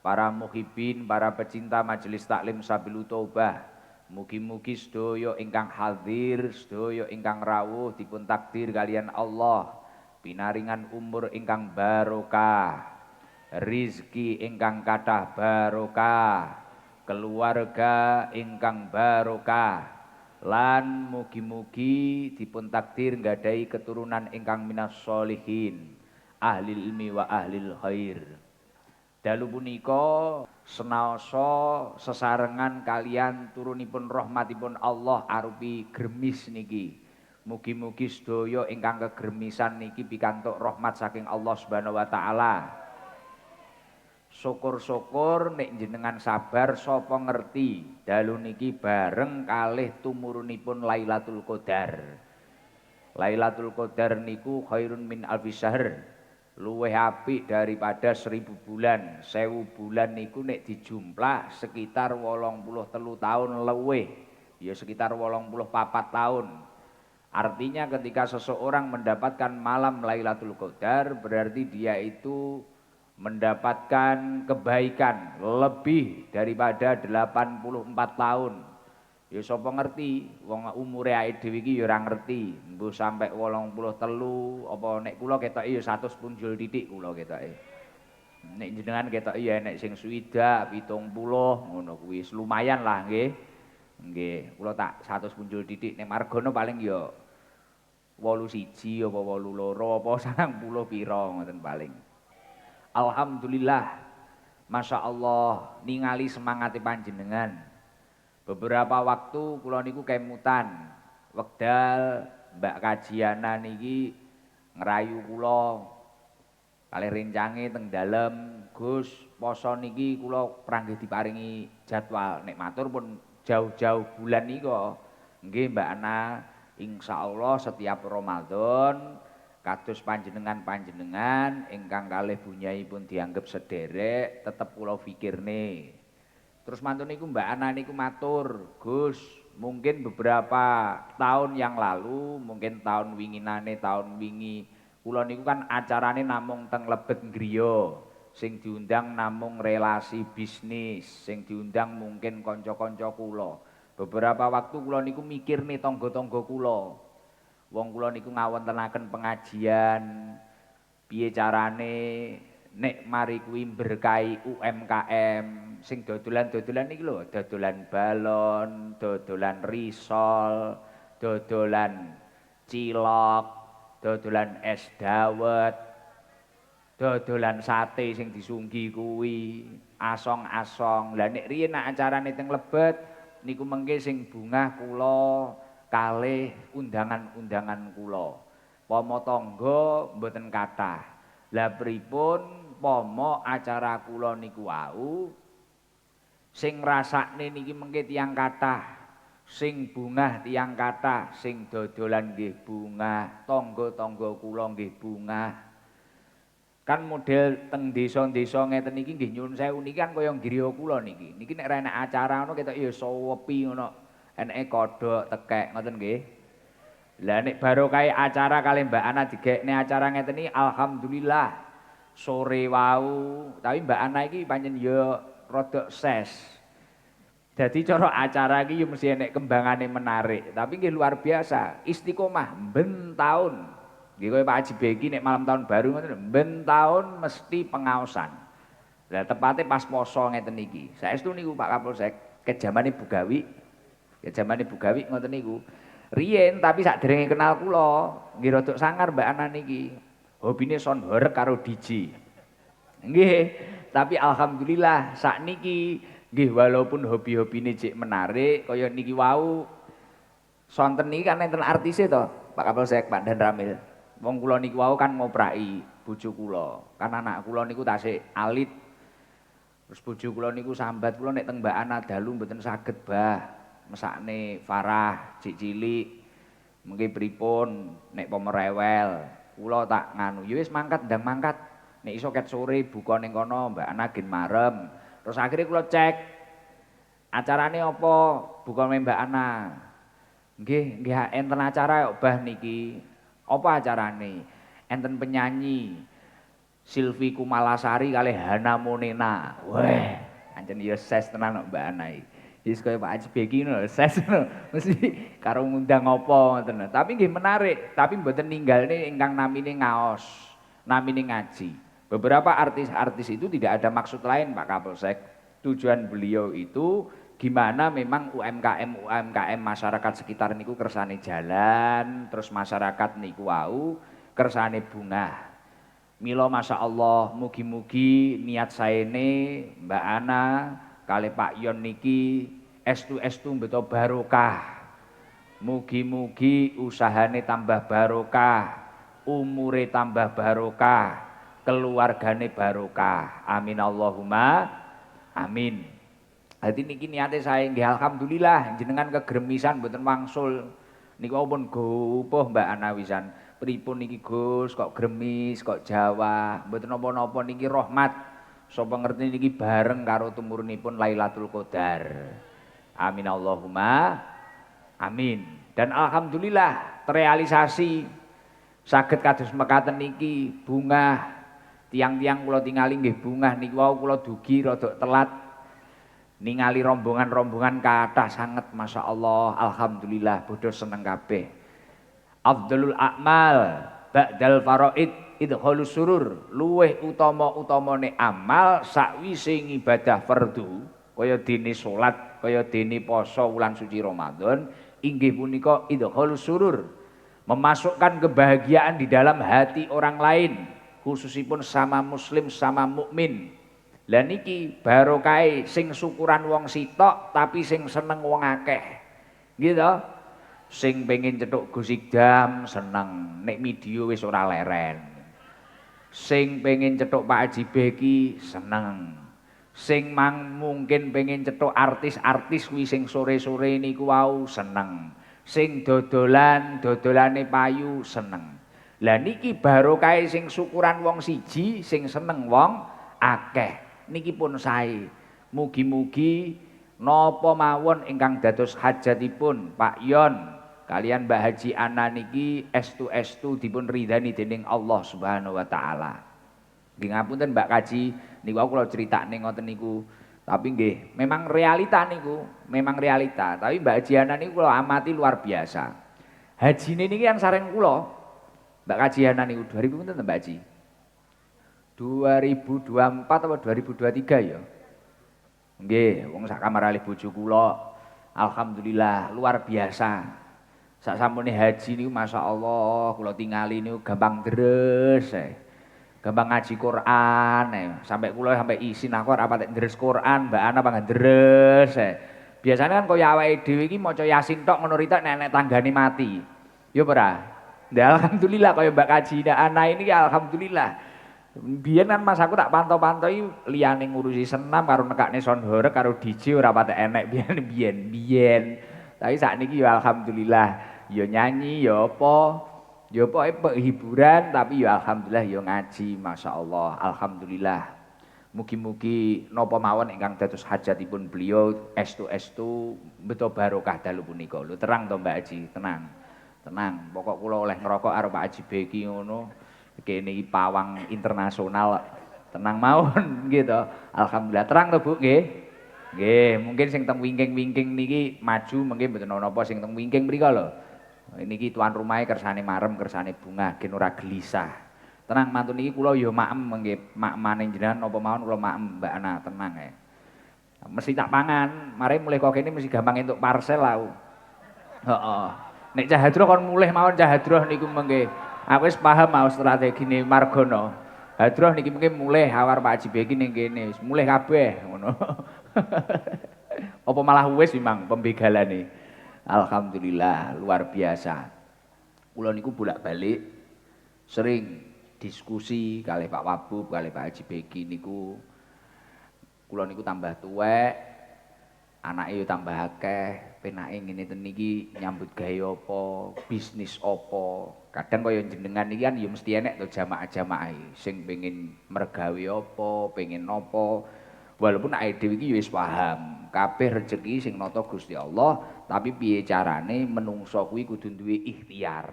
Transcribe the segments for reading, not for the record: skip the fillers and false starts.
para muhibin, para pecinta majelis taklim Sabilu Taubah. Mugi-mugi sedaya ingkang hadir, sedaya ingkang rawuh dipun takdir kalian Allah pinaringan umur ingkang barokah, rizki ingkang kathah barokah, keluarga ingkang barokah, lan mugi-mugi dipun takdir nggadahi keturunan ingkang minas sholihin, ahli ilmi wa ahlil khair. Dalu punika senaosa sesarengan kalian turunipun rahmatipun Allah arupi gremis niki. Mugi-mugi sedaya ingkang kegremisan niki pikantuk rahmat saking Allah Subhanahu wa taala. Syukur-syukur nek jenengan sabar sapa ngerti dalu niki bareng kalih tumurunipun Lailatul Qadar. Lailatul Qadar niku khairun min alfi syahr. Luwih apik daripada 1000 bulan. 1000 bulan niku nek dijumlah sekitar 83 tahun luwih. Ya sekitar 84 tahun. Artinya ketika seseorang mendapatkan malam Lailatul Qadar berarti dia itu mendapatkan kebaikan lebih daripada 84 tahun. Ya sapa ngerti, wong umure awake dhewe iki ya ora ngerti, mbuh sampe 83 apa nek kula ketoke ya 100 punjul titik kula ketoke. Nek jenengan ketoke ya nek sing swidak 70 ngono kuwi lumayan lah nggih. Nggih, kula tak 100 punjul titik nek margana paling ya 81 apa 82 apa 90 pira ngoten paling. Alhamdulillah, Masya Allah ningali semangate panjenengan. Beberapa waktu kula niku kemutan, wekdal Mbak Kajiana niki ngerayu kula kalih rencange teng dalem, Gus poso niki kula pranggih diparingi jadwal. Nek matur pun jauh-jauh bulan nika. Nggih Mbak Ana, insyaallah setiap Ramadan kados panjenengan-panjenengan ingkang kalih bunyaipun dianggep sederek tetep kula fikirne. Terus mantun niku Mbak Ana niku matur, Gus, mungkin beberapa tahun yang lalu, mungkin tahun winginane, tahun wingi, kula niku kan acarane namung teng Lebet griya, sing diundang namung relasi bisnis, sing diundang mungkin kanca-kanca kula. Beberapa waktu kula niku mikir nih tangga-tangga kula. Wong kula niku ngawontenaken pengajian, piye carane nek mari kuwi berkahi UMKM sing dodolan-dodolan iki lho, dodolan balon, dodolan risol, dodolan cilok, dodolan es dawet, dodolan sate sing disunggi kuwi, asong-asong. Lah nek riyen nek acarane teng Lebet niku mengke sing bungah kula kalih undangan-undangan kula. Pomo tangga mboten kathah. Lah pripun pomo acara kula niku wau sing ngrasakne niki mengke tiyang kathah, sing bungah tiyang kathah, sing dodolan nggih bungah, tangga-tangga kula nggih bungah. Kan model teng desa-desa ngeten iki nggih nyuwun sewu niki kan kaya griya kula niki. Niki nek ra enek acara ngono ketok ya sepi ngono. Eneke kodhok tekek ngoten nggih. Lah nek barokah acara kali Mbak Ana digekne acara ngeten iki alhamdulillah sore wau. Tapi Mbak Ana iki pancen ya rada ses. Jadi cara acara iki ya mesti enek kembangane menarik. Tapi nggih luar biasa, istiqomah ben taun. Nggih kaya Pak Haji Beki nek malam tahun baru ngoten ben taun mesti pengaosan. Lah tepate pas poso ngeten iki. Saestu niku Pak Kapolsek kejamane Bugawi. Kejamane Bugawi ngoten niku. Riyen tapi sakderenge kenal kula, nggih rada sangar Mbak Ana niki. Hobine son horeg karo DJ. Nggih, tapi alhamdulillah sakniki nggih walaupun hobi-hobine cek menarik kaya niki wau sonten niki kan enten artise to, Pak Kapolsek, Pak Dan Ramil. Wong kula niki wau kan ngopraki bojo kula. Kan anak kula niku tasik alit. Terus bojo kula niku sambat kula nek teng Mbak Ana dalu mboten saged, Bah. Mesakne Farah, cik cilik. Mengki pripun nek pomo rewel. Kula tak nganu, ya wis mangkat ndang mangkat. Nek iso ket sore buka ning kono Mbak Ana gen marem. Terus akhirnya kula cek acarane apa buka ning Mbak Ana. Nggih enten acara kok Bah niki. Apa acarane? Enten penyanyi. Silvi Kumalasari kalih Hana Monena. Weh, anjen ya ses tenan kok Mbak Ana iki. Wis kaya Pak Haji Beki ngono, ses ngono. Mesti karo ngundang apa ngoten. Tapi nggih menarik, tapi mboten ninggalne ingkang namine ngaos, namine ngaji. Beberapa artis-artis itu tidak ada maksud lain Pak Kapolsek. Tujuan beliau itu gimana memang UMKM masyarakat sekitar niku kersane jalan, terus masyarakat niku wau kersane bungah. Milo masya Allah, mugi-mugi niat saene Mbak Ana kali Pak Yon niki estu beto barokah. Mugi-mugi usahane tambah barokah, umure tambah barokah, keluargane barokah. Amin Allahumma amin. Dadi niki niate saya nggih alhamdulillah jenengan kegremisan mboten wangsul. Niku pun gopoh Mbak Ana wisan. Pripun niki Gus kok gremis kok Jawa mboten napa-napa niki rahmat sapa ngerti niki bareng karo tumurunipun Lailatul Qadar. Amin Allahumma amin. Dan alhamdulillah terrealisasi saged kados mekaten niki bungah tiang-tiang kula tingali nggih bungah niku wau kula dugi rada telat ningali rombongan-rombongan kathah sanget masyaallah alhamdulillah bodho seneng kabeh. Afdhalul a'mal ba'dal faraid idkhalus surur luweh utama-utamane amal sakwise ibadah fardu kaya dene salat kaya dene poso wulan suci Ramadan inggih punika idkhalus surur memasukkan kebahagiaan di dalam hati orang lain khususipun sama muslim sama mukmin. Lah niki barokah sing syukuran wong sitok tapi sing seneng wong akeh. Gitu. Sing pengen cetuk Gus Ikdam seneng, nek video wis ora leren. Sing pengen cetuk Pak Haji Beki seneng. Sing mungkin pengen cetuk artis-artis kuwi sing sore-sore niku wau seneng. Sing dodolane payu seneng. Lah niki barokah sing syukuran wong siji, sing seneng wong akeh. Niki pun sae. Mugi-mugi napa mawon ingkang dados hajatipun Pak Yon kalian Mbak Haji Ana niki estu dipun ridhani dening Allah Subhanahu wa taala. Nggih ngapunten Mbak Kaji niku aku kula critakne ngoten niku. Tapi nggih memang realita niku, memang realita. Tapi Mbak Haji Ana niku kula amati luar biasa. Hajine niki kan sareng kula. Mbak Kaji Ana niku 2000 pinten Mbak Haji? 2024 atau 2023 ya? Nggih, wong sak kamar kalih bojo kula. Alhamdulillah luar biasa. Sak sampune haji niku masyaallah kula tingali niku gampang deres. Gampang ngaji Quran sampai kula sampai isin aku ora patek deres Quran, Mbak Ana pangan deres. Biasanya kan kaya awake dhewe iki maca Yasin tok ngono ritok nek tanggane mati. Ya ora? Ndak alhamdulillah kaya Mbak Kaji Ana ini alhamdulillah. Biyen kan Mas aku tak pantau-pantoi liyane ngurusi senam karo nekakne sound horeg karo DJ ora patek enek biyen. Tapi sakniki ya alhamdulillah ya nyanyi ya apa hiburan tapi ya alhamdulillah ya ngaji masyaallah alhamdulillah. Mugi-mugi napa mawon ingkang dados hajatipun beliau estu beto barokah dalu punika. Lho terang to Mbak Haji, tenang. Pokok kula oleh ngerokok karo Pak Haji Beki ngono. Kene iki pawang internasional. Tenang mawon gitu. Alhamdulillah terang to Bu nggih. Nggih, mungkin sing teng wingking-wingking niki maju mungkin mboten napa sing teng wingking mriko lho. Niki tuan rumahe kersane marem, kersane bungah, gen ora gelisah. Tenang mantun niki kula ya maem nggih, makmane jenengan napa mawon kula maem Mbak Ana, tenang ya. Mesti tak pangan, mari mulih kok kene mesti gampang entuk parcel aku. Heeh. Nek Cah Hadroh kon mulih mawon Cah Hadroh niku mengke. Aku wis paham mau strategine Margono. Hadroh niki mungkin mulih awar Pak Haji Beki ning kene, wis mulih kabeh ngono. Apa malah wis memang pembegalane. Alhamdulillah luar biasa. Kula niku bolak-balik sering diskusi kalih Pak Wabub, kalih Pak Haji Beki niku. Kula niku tambah tuwek, anake yo tambah akeh, penake ngene ten niki nyambut gawe apa, bisnis apa. Kadang kaya jenengan iki kan ya mesti enek to jamaah-jamaahe sing pengin mergawe apa, pengin napa. Walaupun awake dhewe iki ya wis paham, kabeh rejeki sing nata Gusti Allah, tapi piye carane menungso kuwi kudu duwe ikhtiar.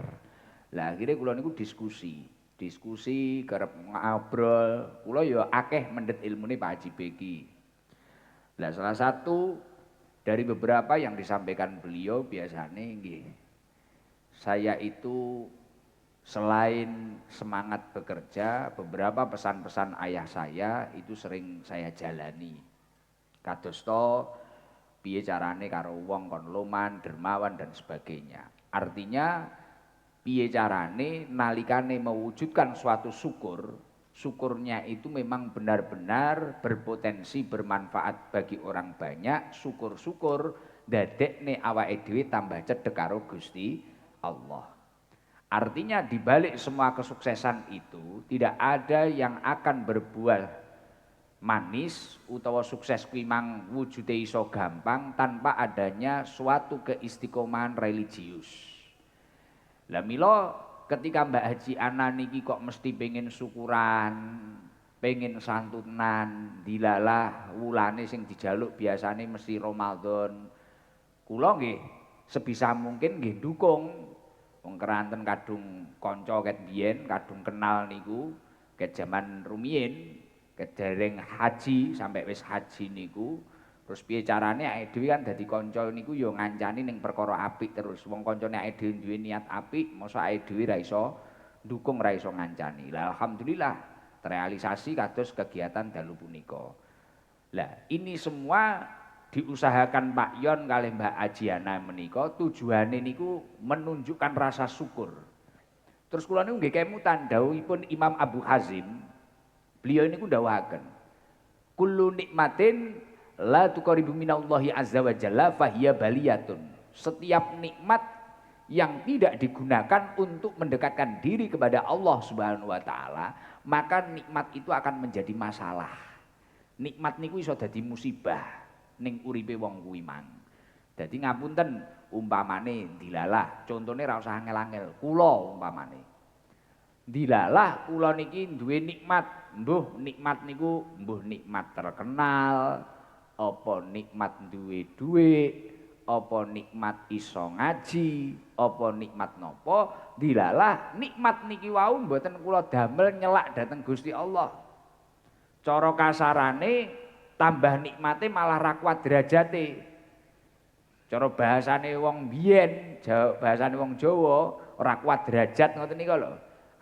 Lah akhire kula niku diskusi diskusi, kerep ngobrol. Kula ya akeh mendhet ilmune Pak Haji Beki. Lah salah satu dari beberapa yang disampaikan beliau biasanya nggih. Saya itu selain semangat bekerja, beberapa pesan-pesan ayah saya itu sering saya jalani. Kados to piye carane karo wong kon loman, dermawan dan sebagainya. Artinya piye carane nalikane mewujudkan suatu syukur, syukurnya itu memang benar-benar berpotensi bermanfaat bagi orang banyak, syukur-syukur dadekne awake dhewe tambah cedhek karo Gusti Allah. Artinya di balik semua kesuksesan itu tidak ada yang akan berbuah manis utawa sukses kuwi mang wujude iso gampang tanpa adanya suatu keistiqomahan religius. Lah mila ketika Mbak Haji Ana niki kok mesti pengen syukuran, pengen santunan, dilalah wulane sing dijaluk biasane mesti Ramadan. Kula nggih sebisa mungkin nggih dukung. Wong keranten kadung kanca ket biyen, kadung kenal niku ket jaman rumiyin, ket dereng haji sampai wis haji niku. Terus piye carane awake dhewe kan dadi kanca niku ya ngancani ning perkara apik terus. Wong kancane awake dhewe duwe niat apik, mosok awake dhewe ra iso ndukung, ra iso ngancani. Lah alhamdulillah terrealisasi kados kegiatan dalu punika. Lah ini semua diusahakan Pak Yon kalih Mbak Ajiana menika tujuane niku menunjukkan rasa syukur. Terus kula niku nggih kemutan dawuhipun Imam Abu Hazim. Beliau niku dawuhaken, kullu nikmatin la tuqaribu minallahi azza wa jalla fahiya baliyatun. Setiap nikmat yang tidak digunakan untuk mendekatkan diri kepada Allah Subhanahu wa taala, maka nikmat itu akan menjadi masalah. Nikmat niku iso dadi musibah ning uripe wong kuwi mang. Dadi ngapunten umpamane dilalah, contone ra usah angel-angel. Kula umpamane. Dilalah kula niki duwe nikmat, mbuh nikmat niku mbuh nikmat terkenal, apa nikmat duwe dhuwit, apa nikmat iso ngaji, apa nikmat napa, dilalah nikmat niki wau mboten kula damel nyelak dhateng Gusti Allah. Cara kasarane tambah nikmate malah ra kuat derajate. Cara bahasane wong biyen, bahasane wong Jawa, ora kuat derajat ngoten nika lho.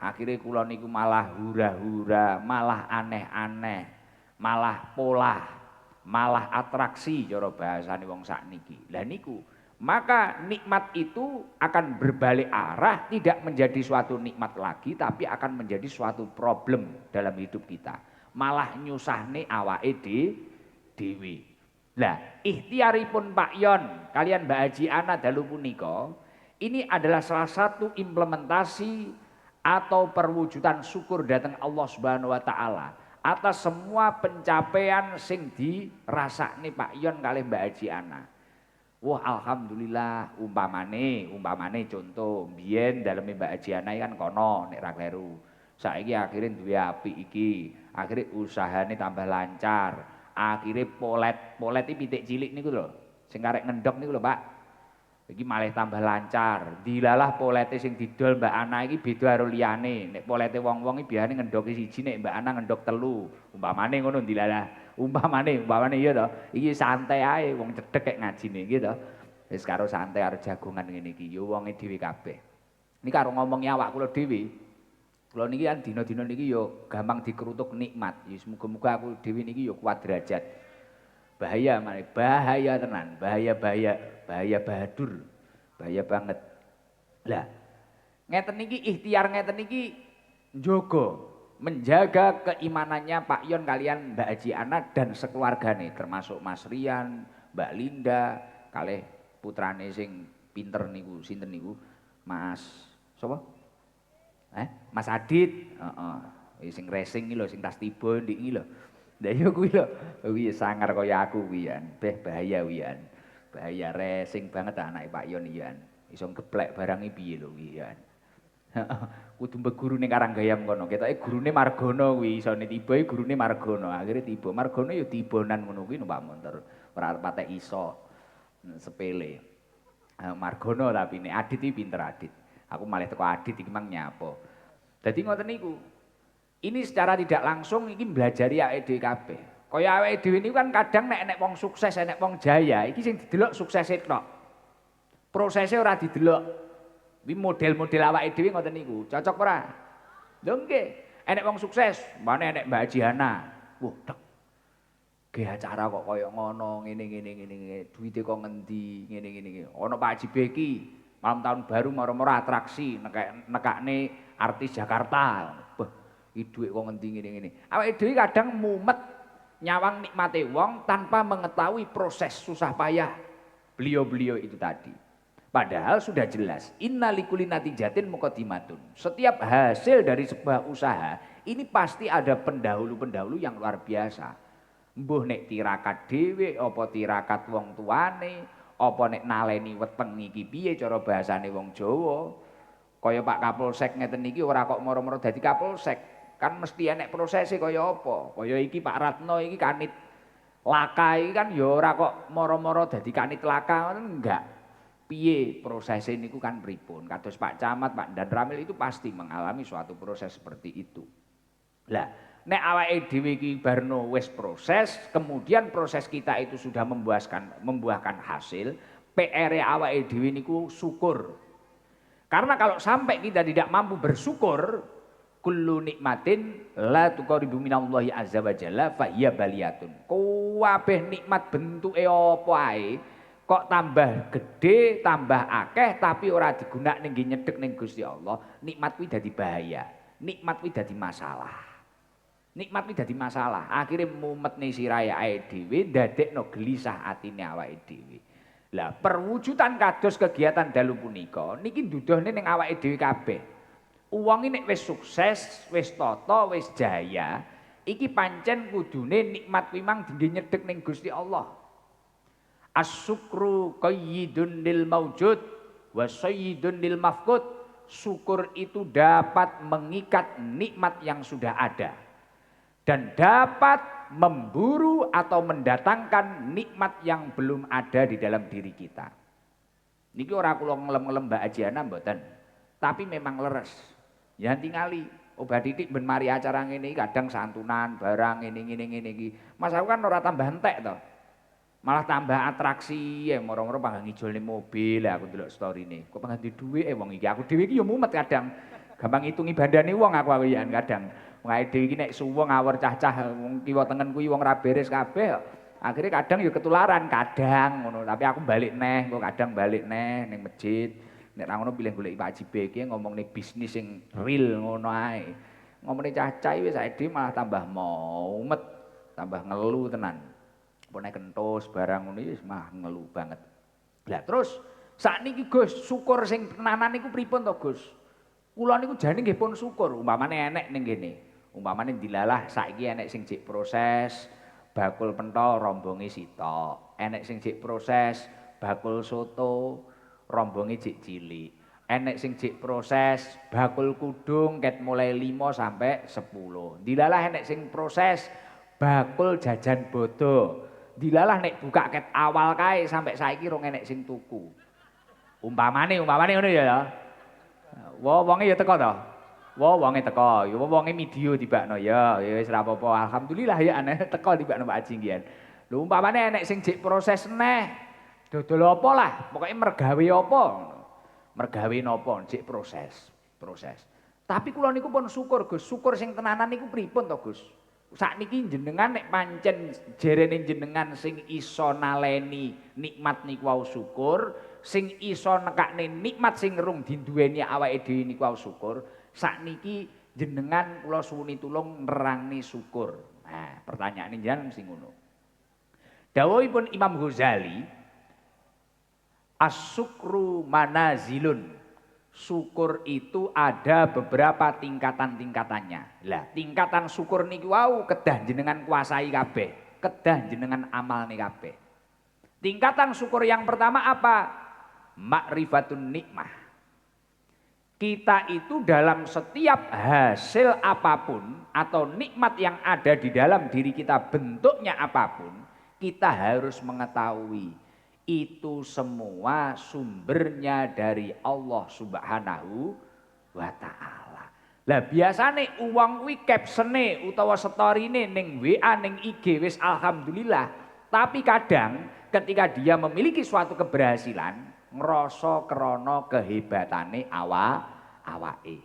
Akhire kula niku malah hura-hura, malah aneh-aneh, malah polah, malah atraksi cara bahasane wong sakniki. Lah niku, maka nikmat itu akan berbalik arah, tidak menjadi suatu nikmat lagi tapi akan menjadi suatu problem dalam hidup kita. Malah nyusahne awake dhewe. Lah, ikhtiaripun Pak Yon kalian Mbak Haji Ana dalu punika, ini adalah salah satu implementasi atau perwujudan syukur datang Allah Subhanahu wa taala atas semua pencapaian sing dirasakne Pak Yon kalih Mbak Haji Ana. Wah, alhamdulillah umpamane contoh biyen daleme Mbak Haji Ana kan kono nek ra kleru. Saiki akhirnya duwe apik iki, akhirnya usahane tambah lancar, akhirnya polet iki pitik cilik niku lho, sing karek ngendhok niku lho, Pak. Iki malah tambah lancar. Dilalah polete sing didol Mbak Ana iki beda karo liyane. Nek polete wong-wong iki biasane ngendhoke siji, nek Mbak Ana ngendhok telu. Umpamane ngono dilalah. Umpamane iya to. Iki santai ae wong cedhek kek ngajine iki to. Wis karo santai arep jagongan ngene iki. Ya wonge dhewe kabeh. Niki karo ngomongi awak kula dhewe. Kula niki kan dina-dina niki yo gampang dikerutuk nikmat. Ya muga-muga aku dhewe niki yo kuat derajat. Bahaya maneh, bahaya tenan, bahaya bahadur. Bahaya banget. Lah, ngeten niki ikhtiar ngeten niki menjaga keimanannya Pak Yon kalian Mbak Haji Ana dan sekeluargane termasuk Mas Rian, Mbak Linda, kalih putrane sing pinter niku sinten niku? Mas sapa? Mas Adit, sing racing iki lho, sing tas tiba ndiki lho. Lah iya kuwi lho, kuwi sangar kaya aku kuwi yan, bahaya kuwi yan. Bahaya racing banget anake Pak Yon iki yan. Iso geplek barang iki piye lho kuwi yan. Kudu mbek gurune Karanggayam kono. Ketoke gurune Margono kuwi, isone tiba iki gurune Margono. Akhire tiba. Margono ya tibonan ngono kuwi numpak motor. Ora patek iso. Sepele. Margono tapi nek Adit iki pinter Adit. Aku malah teko Adit iki mang nyapa. Dadi ngoten niku. Ini secara tidak langsung iki mblajari awake dhewe kabeh. Kaya awake dhewe niku kan kadang nek wong sukses, nek wong jaya, iki sing didelok suksese tok. Prosese ora didelok. Kuwi model-model awake dhewe ngoten niku. Cocok ora? Lho nggih. Enek wong sukses, mana enek Mbak Hajiana. Wah, tek. Ge acara kok kaya ngono, ngene. Duite kok ngendi, ngene. Ana Pak Haji Beki, malam tahun baru moro-moro atraksi nekakne artis Jakarta. Beh, iki dhuwit kok ngendi ngene. Awake dhewe kadang mumet nyawang nikmate wong tanpa mengetahui proses susah payah beliau-beliau itu tadi. Padahal sudah jelas, innalikulli natijatin muqaddimatun. Setiap hasil dari sebuah usaha, ini pasti ada pendahulu-pendahulu yang luar biasa. Mbuh nek tirakat dhewe, apa tirakat wong tuane, apa nek naleni weteng iki piye cara bahasane wong Jawa. Kaya Pak Kapolsek ngeten iki ora kok moro-moro dadi Kapolsek. Kan mesti enek prosese kaya apa. Kaya iki Pak Ratno iki Kanit Laka iki kan ya ora kok moro-moro dadi Kanit Laka ngoten enggak. Piye prosesnya niku kan pripun. Kados Pak Camat, Pak Dan Ramil itu pasti mengalami suatu proses seperti itu. Lah, nek awake dhewe iki barno wis proses, kemudian proses kita itu sudah membuahkan hasil, PR awake dhewe niku syukur. Karena kalau sampai kita tidak mampu bersyukur, kullu nikmatin la tuqaribu minallahi azza wa jalla fa hiya baliyatun. Kabeh nikmat bentuke apa ae kok tambah gede, tambah akeh tapi ora digunakne nggih nyedhek ning Gusti Allah, nikmat kuwi dadi bahaya. Nikmat kuwi dadi masalah. Nikmat kuwi dadi masalah. Akhire mumetne sirahe awake dhewe ndadekno gelisah atine awake dhewe. Lah perwujudan kados kegiatan dalu punika niki nduduhne ning awake dhewe kabeh. Wong nek wis sukses, wis tata, wis jaya, iki pancen kudune nikmat kuwi mang dinggo nyedhek ning Gusti Allah. As-syukru qayyidun lil maujud wa sayyidun lil mafqud. Syukur itu dapat mengikat nikmat yang sudah ada dan dapat memburu atau mendatangkan nikmat yang belum ada di dalam diri kita. Niki ora kula ngelem-ngelem Mbak Ajiana mboten, tapi memang leres. Ya tingali obat titik ben mari acara ngene iki kadang santunan barang ngene iki. Mas aku kan ora tambah entek to. Malah tambah atraksi ya moro-moro panggang ngijolne mobil aku ndelok storine. Kok panggang duwe dhuwit wong iki. Aku dhewe iki ya mumet kadang. Gampang ngitungi bandane wong aku ya kadang. Wong dhewe iki nek suwung ngawur cah-cah wong kiwa tengen kuwi wong ra beres kabeh. Akhirnya kadang ya ketularan kadang ngono. Tapi aku balik neh, kok kadang balik neh ning masjid. Nek ra ngono pilih golek Pak Haji Beki ngomongne bisnis sing real ngono ae. Ngomongne cah-cah wis saiki malah tambah mumet, tambah ngelu tenan. Pone kentus barang ngono wis mah ngelu banget. Lah terus sakniki Gus, syukur sing tenanan niku pripun to Gus? Kula niku jane nggih pun syukur, umpamane enek ning kene. Umpamane dilalah saiki enek sing jek proses bakul pentol rombonge sitok. Enek sing jek proses bakul soto rombonge jek cilik. Enek sing jek proses bakul kudung ket mulai 5 sampai 10. Dilalah enek sing proses bakul jajan bodo. Dilalah nek buka ket awal kae sampai saiki rong enek sing tuku. Umpamane ngono ya. Wonge ya teko to. Wonge teko, ya wonge video dibakno ya wis ora apa-apa. Alhamdulillah ya aneh teko dibakno Pak Haji ngiyen. Lho umpamane enek sing jek proses neh. Dodol apa lah, pokoke mergawe apa. Mergawe napa jek proses. Tapi kula niku pun syukur Gus, syukur sing tenanan niku pripun to Gus? Sakniki jenengan nek pancen jerene jenengan sing iso naleni nikmat niku wau syukur, sing iso nekakne nikmat sing rung dinduweni awake dhewe niku wau syukur, sakniki jenengan kula suwuni tulung nerangni syukur. Nah, pertanyaane jenengan sing ngono. Dawuhipun Imam Ghazali, as-syukru manazilun. Syukur itu ada beberapa tingkatan-tingkatannya. Lah, tingkatan syukur niki wau kedah jenengan kuasai kabeh, kedah jenengan amalne kabeh. Tingkatan syukur yang pertama apa? Ma'rifatun nikmah. Kita itu dalam setiap hasil apapun atau nikmat yang ada di dalam diri kita bentuknya apapun, kita harus mengetahui itu semua sumbernya dari Allah Subhanahu wa ta'ala. Lah biasane uang kuwi captione utawa storine ning WA ning IG wis alhamdulillah. Tapi kadang ketika dia memiliki suatu keberhasilan ngerasa krana kehebatane awake.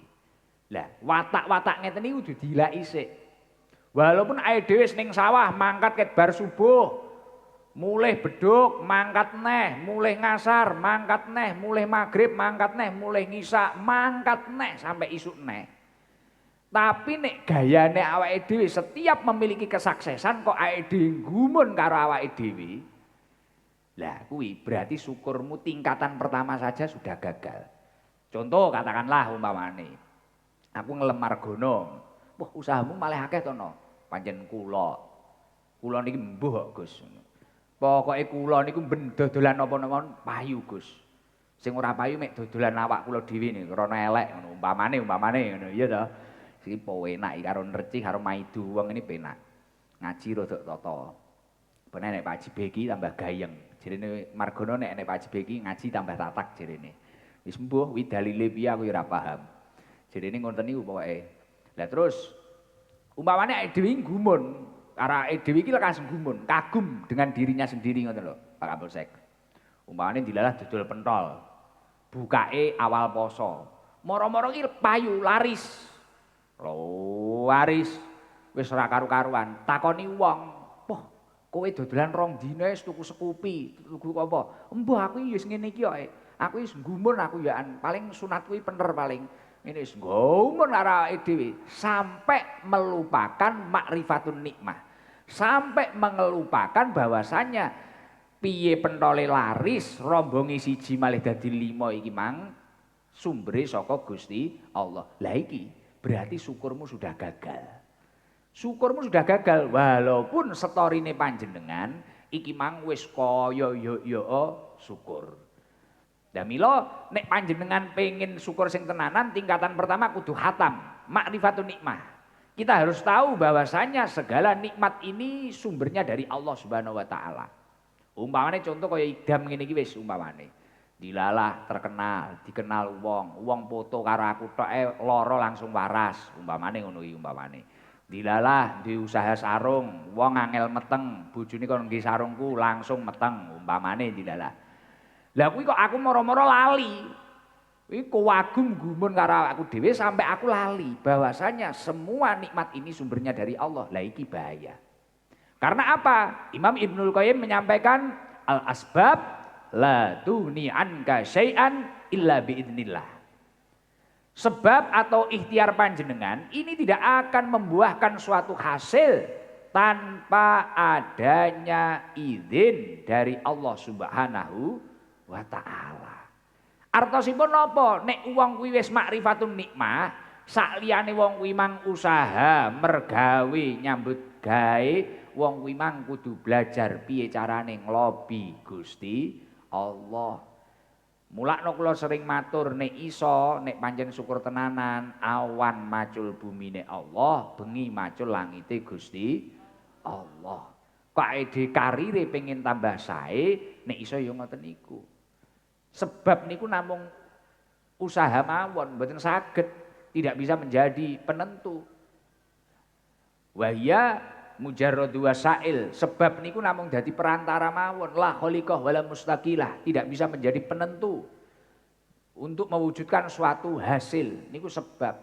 Lah watak-watak ngeten niku kudu dilaki sik. Walaupun awake dhewe ning sawah mangkat ket bar subuh, mulih beduk, mangkat neh, mulih ngasar, mangkat neh, mulih maghrib, mangkat neh, mulih ngisa, mangkat neh sampai isuk neh. Tapi nek gayane awake dhewe setiap memiliki kesuksesan kok awake dhewe gumun karo awake dhewe. Lah kuwi berarti syukurmu tingkatan pertama saja sudah gagal. Contoh katakanlah umpamane aku ngelemar gunung. Wah, usahamu malah akeh to no. Pancen kula. Kula niki mbuh kok, Gus. Pokoke kula niku ben dodolan napa-napa payu, Gus. Sing ora payu mek dodolan awak kula dhewe niku krana elek ngono. Umpamane ngono, iya to. Iki po enak karo nreci karo maidu wong ini penak. Ngaji rodok tata. Ben nek Pak Haji Beki tambah gayeng. Jerene Margono nek Pak Haji Beki ngaji tambah tatak jerene. Wis mbuh wi dalile piye aku ora paham. Jerene ngoten niku pokoke. Lah terus umpamane awake dhewe gumun, karo awake dhewe iki langsung gumun, kagum dengan dirinya sendiri ngoten lho, Pak Kapolsek. Umpamane dilalah dodol pentol. Bukake awal poso. Moro-moro iki payu laris. Laris wis ora karu-karuan. Takoni wong, "Wah, kowe dodolan rong dina wis tuku sekupi, tuku apa?" "Mbah aku wis ngene iki kok. Aku wis gumun aku ya paling sunat kuwi bener paling." Ini wis gumun karo awake dhewe sampai melupakan makrifatun nikmah. Sampai mengelupakan bahwasannya piye pentole laris, rombongi siji malih dadi 5 iki mang sumbere saka Gusti Allah. Lah iki berarti syukurmu sudah gagal. Syukurmu sudah gagal walaupun storine panjenengan iki mang wis kaya yo syukur. Lah mila nek panjenengan pengen syukur sing tenanan tingkatan pertama kudu khatam, makrifatun nikmah. Kita harus tahu bahwasanya segala nikmat ini sumbernya dari Allah Subhanahu wa taala. Umpamane contoh kaya idam ngene iki wis umpamane. Dilalah terkenal, dikenal wong foto karo aku toke lara langsung waras, umpamane ngono iki umpamane. Dilalah di usaha sarung, wong angel meteng, bojone kon nggih sarungku langsung meteng, umpamane dilalah. Lah kuwi kok aku moro-moro lali. Kuwi kewagum gumun karo aku dhewe sampai aku lali bahwasanya semua nikmat ini sumbernya dari Allah. Lah iki bahaya. Karena apa? Imam Ibnul Qayyim menyampaikan al-asbab la tuhni anka syai'an illa biidznillah. Sebab atau ikhtiar panjenengan ini tidak akan membuahkan suatu hasil tanpa adanya izin dari Allah Subhanahu wa taala. Artosipun napa? Nek wong kuwi wis makrifatun nikmah, sakliyane wong kuwi mang usaha, mergawe, nyambut gawe, wong kuwi mang kudu belajar piye carane nglobi Gusti Allah. Mulakno kula sering matur nek iso nek pancen syukur tenanan awan macul bumine Allah, bengi macul langite Gusti Allah. Kaide karire pengen tambah sae nek iso ya ngoten niku. Sebab niku namung usaha mawon mboten saged, tidak bisa menjadi penentu. Wahya mujarradu wasail, sebab niku namung dadi perantara mawon, la khaliqah wala mustaqilah, tidak bisa menjadi penentu untuk mewujudkan suatu hasil. Niku sebab.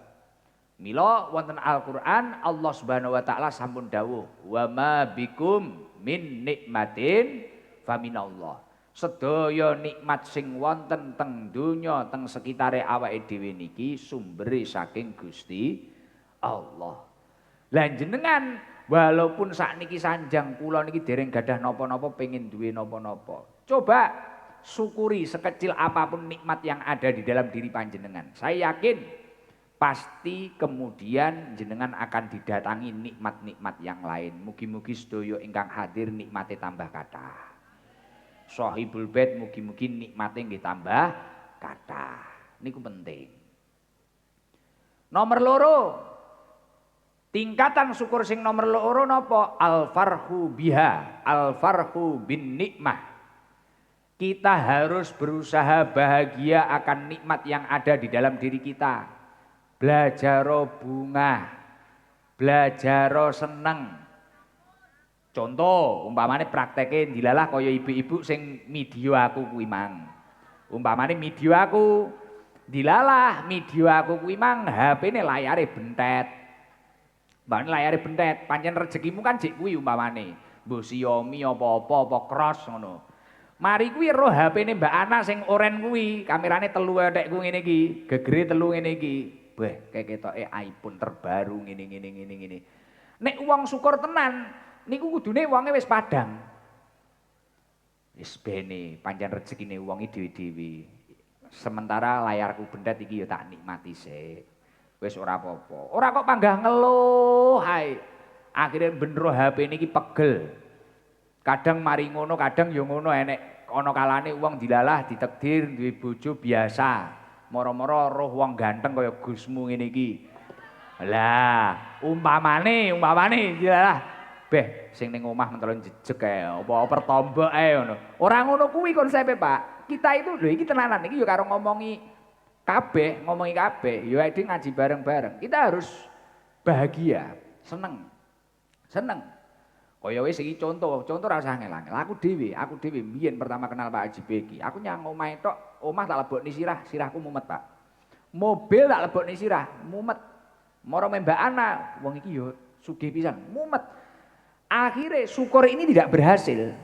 Mila wonten Al-Qur'an Allah Subhanahu wa taala sampun dawuh, "Wa ma bikum min nikmatin faminallah." Sedaya nikmat sing wonten teng donya teng sekitare awake dhewe niki sumbere saking Gusti Allah. Lah jenengan walaupun sakniki sanjang kula niki dereng gadah napa-napa pengin duwe napa-napa. Coba syukuri sekecil apapun nikmat yang ada di dalam diri panjenengan. Saya yakin pasti kemudian jenengan akan didatangi nikmat-nikmat yang lain. Mugi-mugi sedaya ingkang hadir nikmate tambah kathah. Shahibul bait mugi-mugi nikmate nggih tambah kathah. Niku penting. Nomor loro, tingkatan syukur sing nomor loro napa? Al-farhu biha, al-farhu bin nikmah. Kita harus berusaha bahagia akan nikmat yang ada di dalam diri kita. belajar bunga, belajar seneng. Contoh, umpamane prakteke dilalah kaya ibu-ibu sing video aku kuwi mang. Umpamane video aku dilalah video aku kuwi mang HP-ne layare bentet. Mbane layare bentet, pancen rezekimu kan jek kuwi umpamane. Mbok Xiaomi apa-apa apa cross ngono. Mari kuwi ro HP-ne Mbak Ana sing oren kuwi, kamerane 3 etekku ngene iki, gegere 3 ngene iki. Weh, ketoke iPhone terbaru ngene. Nek wong syukur tenan niku kudune wonge wis padhang. Wis bene pancen rezekine wong iki dhewe-dhewe. Sementara layarku bendet iki ya tak nikmati sik. Wis ora apa-apa. Ora kok panggah ngeluh ae. Akhire benro HP niki pegel. Kadang mari ngono, kadang ya ngono enek ana kalane wong dilalah ditakdir duwe bojo biasa. Moro-moro roh wong ganteng kaya Gusmu ngene iki. Lah, umpamane dilalah beh sing ning omah mentelon jejeg ae apa pertombok ae ngono. Ora ngono kuwi konsepe, Pak. Kita itu lho iki tenanan iki ya karo ngomongi kabeh ya iki ngaji bareng-bareng. Kita harus bahagia, seneng. Kaya wis iki contoh ra usah angel-angel. Aku dhewe mbiyen pertama kenal Pak Haji Beki. Aku nyang omahe tok, omah tak lebokne sirahku mumet, Pak. Mobil tak lebokne sirah, mumet. Moro Mbak Ana, wong iki ya sugih pisan, mumet. Akhirnya syukur ini tidak berhasil.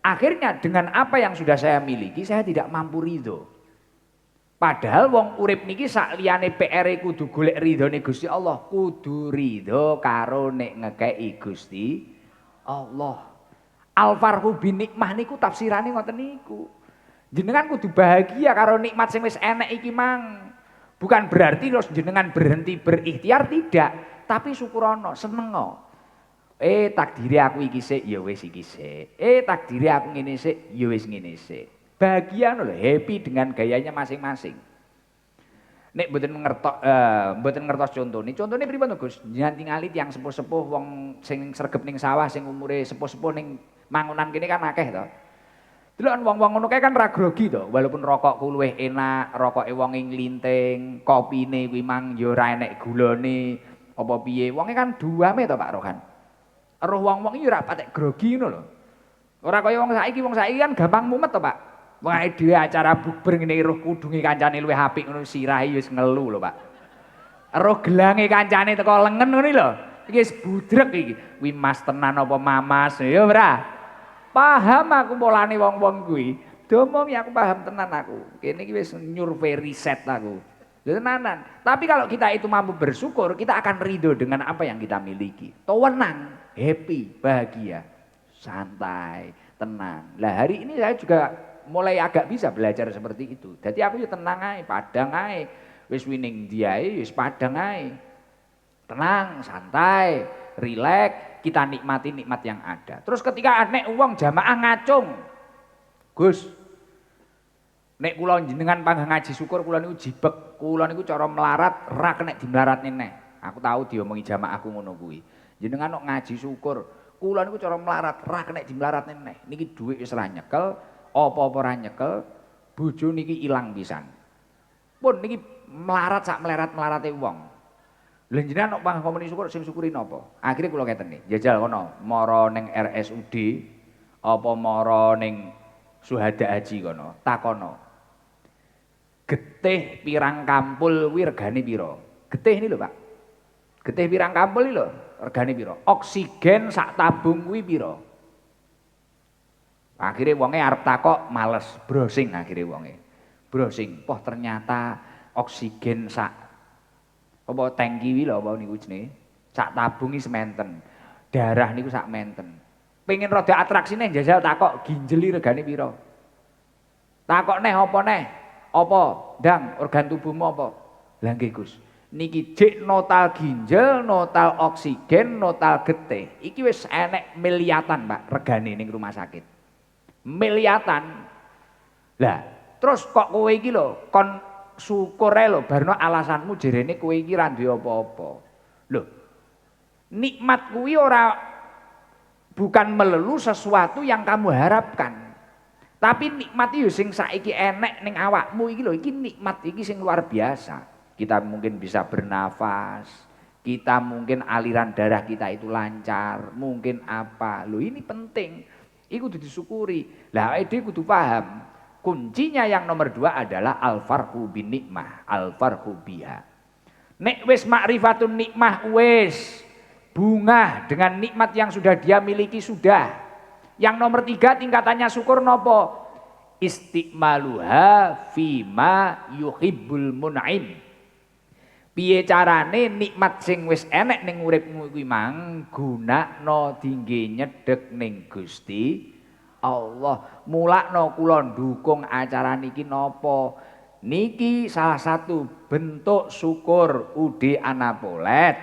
Akhirnya dengan apa yang sudah saya miliki, saya tidak mampu ridho. Padahal wong urip niki sak liyane PR-e kudu golek ridhone Gusti Allah, kudu ridho karo nek ngekeki Gusti Allah. Alfarhu bin nikmah niku tafsirane ngoten niku. Jenengan kudu bahagia karo nikmat sing wis enek iki mang. Bukan berarti terus jenengan berhenti berikhtiar, tidak, tapi syukurono, senengo. Takdire aku iki sik ya wis iki sik. Takdire aku ngene sik ya wis ngene sik. Bahagia lho, happy dengan gayanya masing-masing. Nek mboten ngertos contone. Contone pripun to, Gus? Jenengan tingali tiyang sepuh-sepuh wong sing sregep ning sawah sing umure sepuh-sepuh ning mangunan kene kan akeh to. Deloken wong-wong ngono kae kan ra grogi to, walaupun rokokku luwih enak, rokoke wong nglinting, kopine kuwi mang ya ora enek gulane apa piye. Wonge kan duame to Pak Rohan. Roh wong-wong iki ora patek grogi ngono lho. Ora kaya wong saiki kan gampang mumet to, Pak. Wong ae dhewe acara bukber ngene roh kudunge kancane luwih apik ngono sirahe wis ngelu lho, Pak. Roh gelange kancane teko lengen ngono lho. Iki wis budrek iki. Kuwi Mas tenan apa Mamas ya ora? Paham aku polane wong-wong kuwi. Domomi aku paham tenan aku. Kene iki wis nyurvei riset aku. Tenanan. Tapi kalau kita itu mampu bersyukur, kita akan ridho dengan apa yang kita miliki. Tenang, happy, bahagia, santai, tenang. Lah hari ini saya juga mulai agak bisa belajar seperti itu. Jadi aku ya tenang ae, padang ae. Wis winning diae, wis padang ae. Tenang, santai, rileks, kita nikmati nikmat yang ada. Terus ketika nek uang jamaah ngacung, Gus, nek kula jenengan panggah ngaji syukur kula niku jibek, kula niku cara melarat ra kenek dimlaratne neh. Aku tahu diomongi jamaahku ngono kuwi. Jenengan nok ngaji syukur, kula niku cara melarat ra kenek dimlaratne neh. Niki dhuwit wis ra nyekel, apa-apa ra nyekel, bojo niki ilang pisan. Pun niki melarat sak melarat-melarate wong. Lha jenengan nok panggah komuni syukur sing syukuri napa? Akhire kula ngeten niki, jajal kono, mara ning RSUD apa mara ning Suhada Haji kono, takono. Getih pirang kampul kuwi regane pira? Getih ini lho, Pak. Getih pirang kampul iki lho, regane pira? Oksigen sak tabung kuwi pira? Akhire wonge arep takok males, browsing akhire wonge. Browsing, poh ternyata oksigen sak apa tangki wi lho apa niku jenenge? Sak tabungi sementen. Darah niku sak menten. Pengen rada atraksine njajal takok ginjeli regane pira? Takok neh apa neh? Apa? Ndang organ tubuhmu apa? Lah nggih Gus. Niki jek notal ginjal, notal oksigen, notal getih. Iki wis enek miliatan, Pak, regane ning rumah sakit. Miliatan. Lah, terus kok kowe iki lho kon syukur ae lho barno alasanmu jerene kowe iki ra duwe apa-apa. Lho. Nikmat kuwi ora bukan melulu sesuatu yang kamu harapkan. Tapi nikmat iki sing saiki enek ning awakmu iki lho, iki nikmat iki sing luar biasa. kita mungkin bisa bernafas, kita mungkin aliran darah kita itu lancar, mungkin apa. Loh ini penting, itu kudu disyukuri. Lah ide kudu paham, kuncinya yang nomor 2 adalah al-farhu bin nikmah, al-farhu biha. Nek wis ma'rifatun nikmah wis bunga dengan nikmat yang sudah dia miliki sudah. Yang nomor 3 tingkatannya syukur nopo? Istiqmaluha fima yuhibbul mun'im. Piye carane nikmat sing wis enek ning uripmu kuwi mang gunakno dingge nyedhek ning Gusti Allah. Mulakno kula ndukung acara niki napa? Niki salah satu bentuk syukur UD Anapolet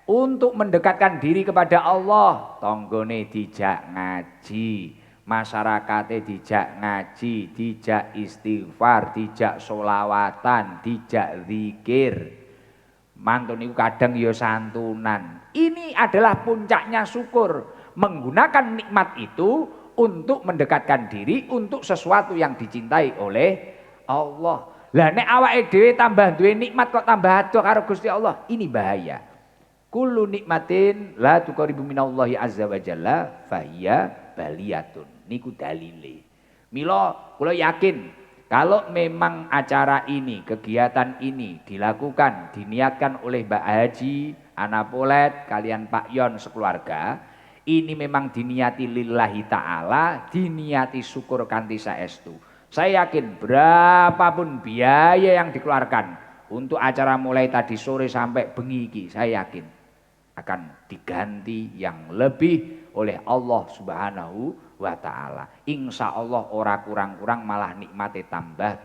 untuk mendekatkan diri kepada Allah. Tonggone dijak ngaji, masyarakatnya dijak ngaji, dijak istighfar, dijak sholawatan, dijak zikir. Mantun itu kadang ya santunan. Ini adalah puncaknya syukur, menggunakan nikmat itu untuk mendekatkan diri untuk sesuatu yang dicintai oleh Allah. Lah nek awake dhewe tambah duwe nikmat kok tambah ado karo Gusti Allah, ini bahaya. Kullu nikmatin la tuqribu minallahi azza wa jalla fahiya baliyatun. Niku dalile. Mila kula yakin kalau memang acara ini, kegiatan ini dilakukan, diniatkan oleh Mbak Haji, Anapolet, kalian Pak Yon sekeluarga, ini memang diniati lillahi ta'ala, diniati syukur kanthi saestu. Saya yakin berapapun biaya yang dikeluarkan untuk acara mulai tadi sore sampai bengi iki, saya yakin akan diganti yang lebih oleh Allah Subhanahu wa ta'ala. Insya Allah ora kurang-kurang, malah nikmate tambah.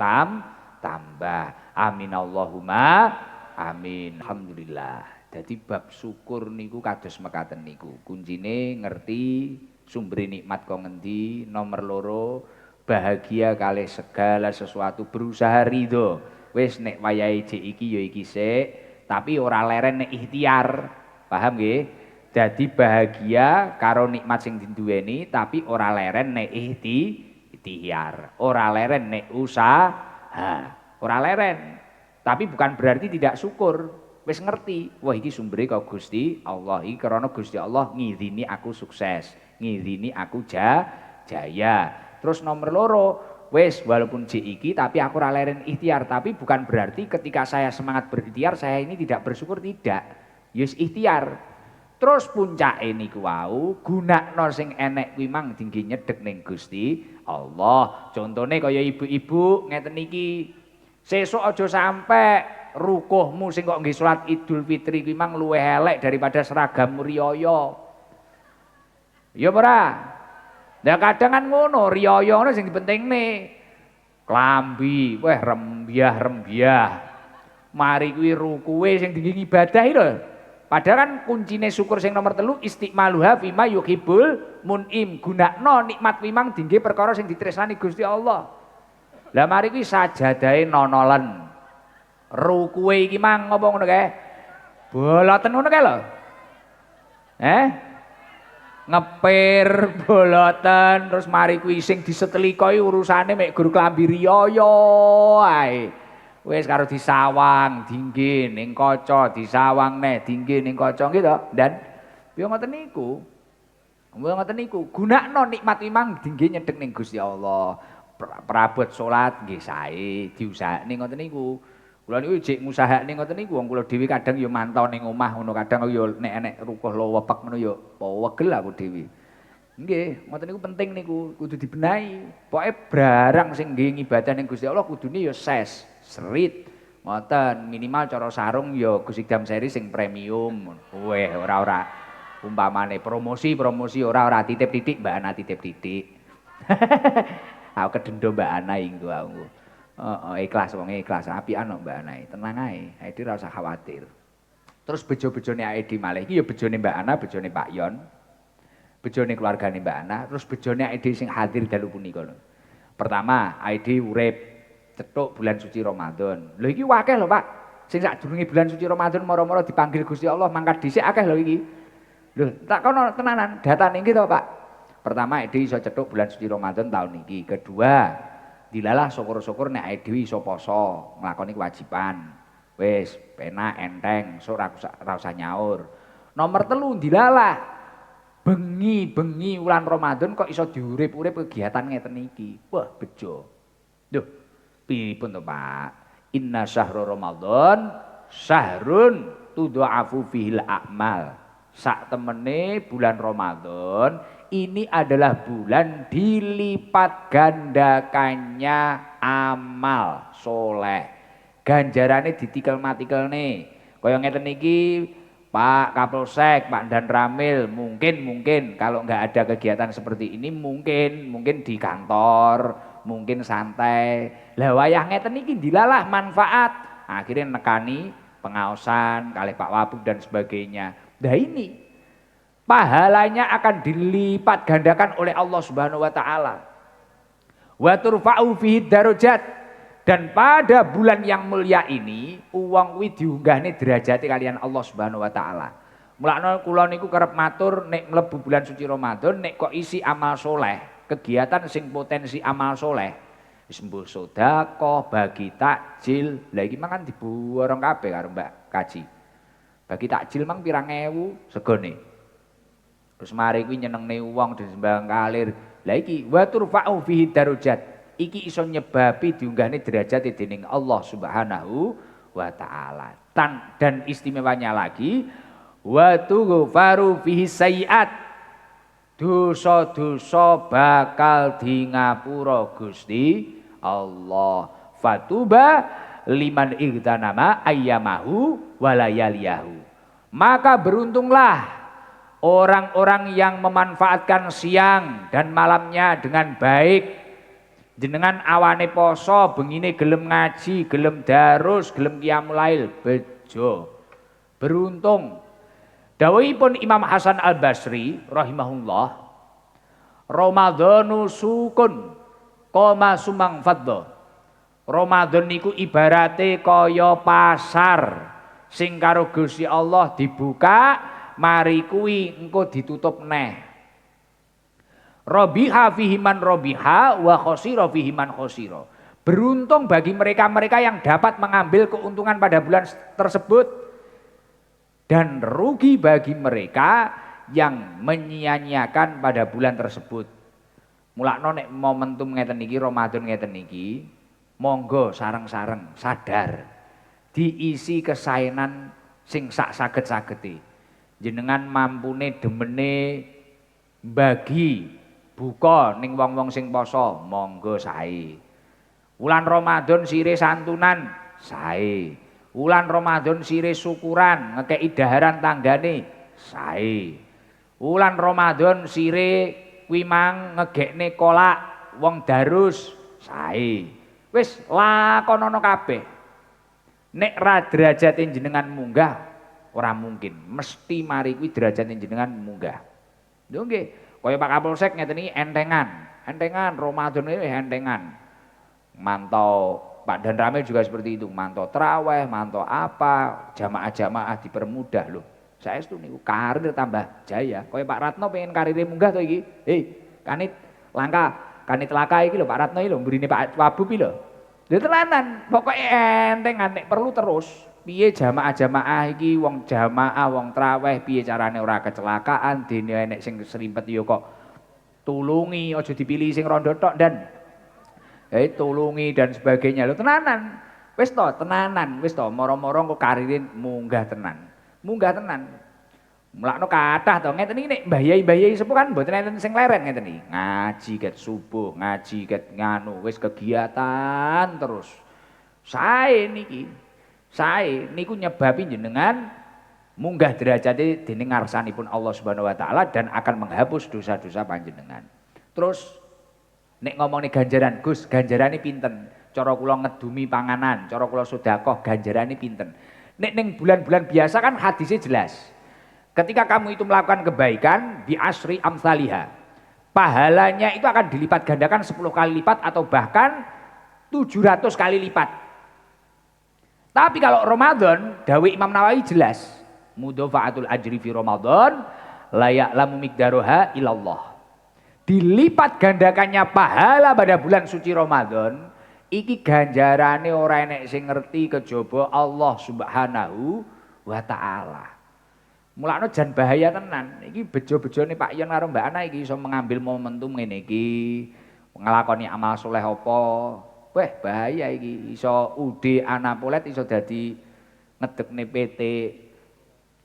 Amin Allahumma amin. Alhamdulillah. Jadi bab syukur niku kados mekaten niku. Kuncine ngerti sumber nikmat kok ngendi. Nomor 2 bahagia kalih segala sesuatu, berusaha ridho. Wis nek wayahe jek iki ya iki sik, tapi ora leren nek ikhtiar. Paham nggih? Jadi bahagia karo nikmat sing diduweni tapi ora leren nek ikhtiar, ora leren nek usaha, ora leren. Tapi bukan berarti tidak syukur. Wis ngerti, wah iki sumbere kok Gusti Allah, iki krana Gusti Allah ngidini aku sukses, ngidini aku jaya. Terus nomor 2, wis walaupun jek iki tapi aku ora leren ikhtiar, tapi bukan berarti ketika saya semangat berikhtiar saya ini tidak bersyukur, tidak. Yus ikhtiar. Terus puncake niku wau gunakno sing enek kuwi mang dingge nyedhek ning Gusti Allah. Contone kaya ibu-ibu ngeten iki. Sesuk aja sampe rukuhmu sing kok nggih salat Idul Fitri kuwi mang luwih elek daripada seragammu riyaya. Ya ora? Lah kadang kan ngono, riyaya ngono sing dipentingne. Klambi, weh rembyah. Mari kuwi rukuhe sing dingge ibadah iki lho. Padahal kan kuncine syukur sing nomor 3 istiqmaluha fima yuhibbul mun'im. Gunakno nikmat kuwi mang dingge perkara sing ditresnani Gusti Allah. Lah mari kuwi sajadahe nonolen. Rukuhe iki mang ngopo ngono kae? Boloten ngono kae lho. Ngepir boloten terus mari kuwi sing disetelika urusane mek guru klambi riyaya ae. Wis karo disawang dingge ning kaca, disawang neh dingge ning kaca nggih to. Dan yo ngoten niku. Ngoten niku, gunakno nikmat imang dingge nyedhek ning Gusti Allah. Prabot salat nggih sae, diusahane ngoten niku. Kula niku jek ngusahane ngoten niku, wong kula dhewe kadang yo mantau ning omah ngono, kadang yo nek enek rukuh lowepek ngono yo wegel aku dhewe. Nggih, ngoten niku penting niku, kudu dibenahi. Pokoke barang sing nggih ngibadah ning Gusti Allah kudune yo ses. Serit ngoten, minimal cara sarung ya Gus Idam seri sing premium. Weh ora umpamane promosi ora titip titik Mbak Ana titip titik. Aku kedendo Mbak Ana iku aku. Ikhlas wong ikhlas apian Mbak Ana, tenang ae. Ae ora usah khawatir. Terus bejo-bejone Aedi malih iki ya bejone Mbak Ana, bejone Pak Yon. Bejone keluargane Mbak Ana, terus bejone Aedi sing hadir dalu punika lho. Pertama, Aedi urip cetuk bulan suci Ramadan. Lho iki akeh lho Pak. Sing sadurunge bulan suci Ramadan mara-mara dipanggil Gusti Allah mangkat dhisik akeh lho iki. Lho, tak kono tenanan datane iki to Pak. Pertama Edi iso cetuk bulan suci Ramadan tahun iki. Kedua, dilalah syukur-syukur nek Edi iso poso, nglakoni kewajiban. Wis penak enteng, sok ora usah nyaur. Nomor 3 dilalah. Bengi-bengi wulan Ramadan kok iso diurip-urip kegiatan ngeten iki. Wah, bejo. Duh, pripun to, Pak? Inna syahrul Ramadan syahrun tudha'afu fihil a'mal. Sak temene bulan Ramadan ini adalah bulan dilipat gandakannya amal soleh. Ganjarane ditikel-matikelne. Kaya ngeten iki Pak Kapolsek, Pak Dan Ramil, mungkin kalau nggak ada kegiatan seperti ini mungkin di kantor, mungkin santai. Lah wayah ngeten iki dilalah manfaat. Akhirnya nekani pengaosan kali Pak Wabub dan sebagainya. Nah ini pahalanya akan dilipat gandakan oleh Allah Subhanahu wa taala. Wa turfa'u fihi darajat. Dan pada bulan yang mulia ini uang kuwi diunggahne derajate kalian Allah Subhanahu wa taala. Mulane kula niku kerep matur nek mlebu bulan suci Ramadan nek kok isi amal soleh, kegiatan sing potensi amal soleh, wis mbuh sedekah, bagi takjil. Lah iki mangan diborong kabeh karo Mbak Kaji. Bagi takjil mang pirang ewu segone. Terus mari kuwi nyenengne wong den sembang kalir. Lah iki wa turfa'u fihi darajat. Iki iso nyebabi diunggahne derajat dening Allah Subhanahu wa taala. Dan istimewanya lagi wa tughfaru fihi sayiat. Dosa-dosa bakal di ngapura Gusti Allah. Fatuba liman igtanama ayyamahu walayaliyahu. Maka beruntunglah orang-orang yang memanfaatkan siang dan malamnya dengan baik. Jenengan awane poso, bengine gelem ngaji, gelem darus, gelem qiyamul lail, bejo. Beruntung. Dawuhipun Imam Hasan Al-Basri rahimahullah, Ramadhanu sukun koma sumang faddo. Ramadan niku ibarate kaya pasar sing karo Gusti Allah dibuka, mari kuwi engko ditutup neh. Robiha fihiman robiha wa khosiro fihiman khosiro. Beruntung bagi mereka-mereka yang dapat mengambil keuntungan pada bulan tersebut. Dan rugi bagi mereka yang menyia-nyiakan pada bulan tersebut. Mulakno nek momentum ngeten iki, Ramadan ngeten iki, monggo sareng-sareng sadar. Diisi kesaenan sing sak saged-sagede. Jenengan mampune demene bagi buka ning wong-wong sing poso, monggo sae. Wulan Ramadan sire santunan, sae. Wulan Ramadan sire syukuran, ngekeki daharan tanggane, sae. Wulan Ramadan sire kuwi mang ngegekne kolak wong darus, sae. Wis lakonono kabeh. Nek ra derajate jenengan munggah, ora mungkin. Mesti mari kuwi derajate jenengan munggah. Lho nggih. Kaya Pak Kapolsek ngeten iki entengan Ramadan ini entengan. Mantau Pak Dan Ramil juga seperti itu, mantau traweh, mantau apa, jamaah-jamaah dipermudah loh. Saestu niku karir tambah jaya. Kaya Pak Ratno pengen karirnya munggah to iki. Kanit laka iki lho Pak Ratno iki lho mburine Pak Wabub iki lho. Lha tenanan, pokoke entengan nek perlu terus. Piye jamaah-jamaah iki wong jamaah wong traweh piye carane ora kecelakaan, dene enek sing serimpet ya kok tulungi, aja dipilih sing rondo tok dan tulungi dan sebagainya. Lho tenanan. Wis to, tenanan, wis to moro-moro kok karire munggah tenan. Munggah tenan. Mulakno kathah to ngeten iki nek mbah yai sepuh kan mboten enten sing leren ngeten iki. Ngaji ket subuh, ngaji ket nganu, wis kegiatan terus. Sae niki. Sae niku nyebabi jenengan munggah derajate dening ngarsanipun Allah Subhanahu wa taala dan akan menghapus dosa-dosa panjenengan. Terus nek ngomongin ganjaran, Gus, ganjarane pinten? Cara kula ngedumi panganan, cara kula sedekah ganjarane pinten? Nek ning bulan-bulan biasa kan hadisnya jelas. Ketika kamu itu melakukan kebaikan di asri amsaliha, pahalanya itu akan dilipat gandakan 10 kali lipat atau bahkan 700 kali lipat. Tapi kalau Ramadan, dawuh Imam Nawawi jelas, mudhafa'atul ajri fi Ramadan la ya'lamu miqdaruha illallah. Dilipat gandakannya pahala pada bulan suci Ramadan Iki ganjarane ora enek sing ngerti kejaba Allah Subhanahu wa taala. Mulane jan bahaya tenan. Iki bejo-bejone Pak Yon karo Mbak Ana iki iso mengambil momentum ngene iki, nglakoni amal soleh apa. Wah, bahaya iki. Iso UD Anapolet iso dadi ngedekne PT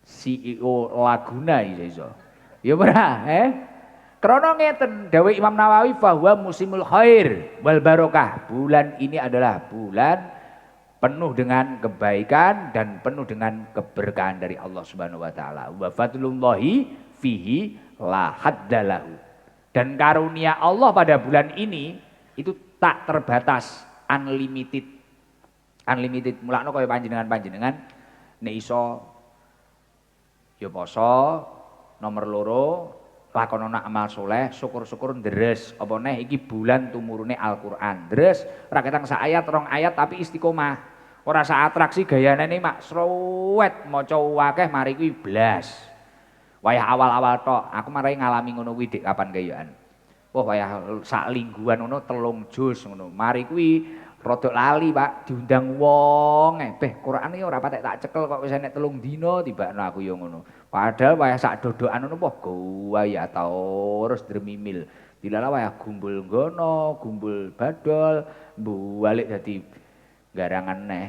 CEO Laguna iso. Ya ora, Krana ngeten dawuh Imam Nawawi bahwa musimul khair wal barokah. Bulan ini adalah bulan penuh dengan kebaikan dan penuh dengan keberkahan dari Allah Subhanahu wa taala. Wa fadlullahi fihi la haddalahu. Dan karunia Allah pada bulan ini itu tak terbatas, unlimited. Unlimited. Mulakno kaya panjenengan nek iso ya poso nomor loro lakonana amal soleh, syukur-syukur ndres apa neh iki bulan tumurune Al-Qur'an. Ndres ora ketang sak ayat, rong ayat tapi istiqomah. Ora sak atraksi gayane mak sruwet maca akeh mari kuwi blas. Wayah awal-awal tok, aku marai ngalami ngono kuwi dik kapan gayaan. Wah wayah sak lingguan ngono 3 juz ngono. Mari kuwi rodok lali, Pak, diundang wong, Quran iki ora patek tak cekel kok wis enek 3 dina tibakno aku ya ngono. Padahal wayah sak dodokan ngono poh gaya ta terus dremimil. Dilala wayah gumbul nggono, gumbul badol, balik dadi garangan neh.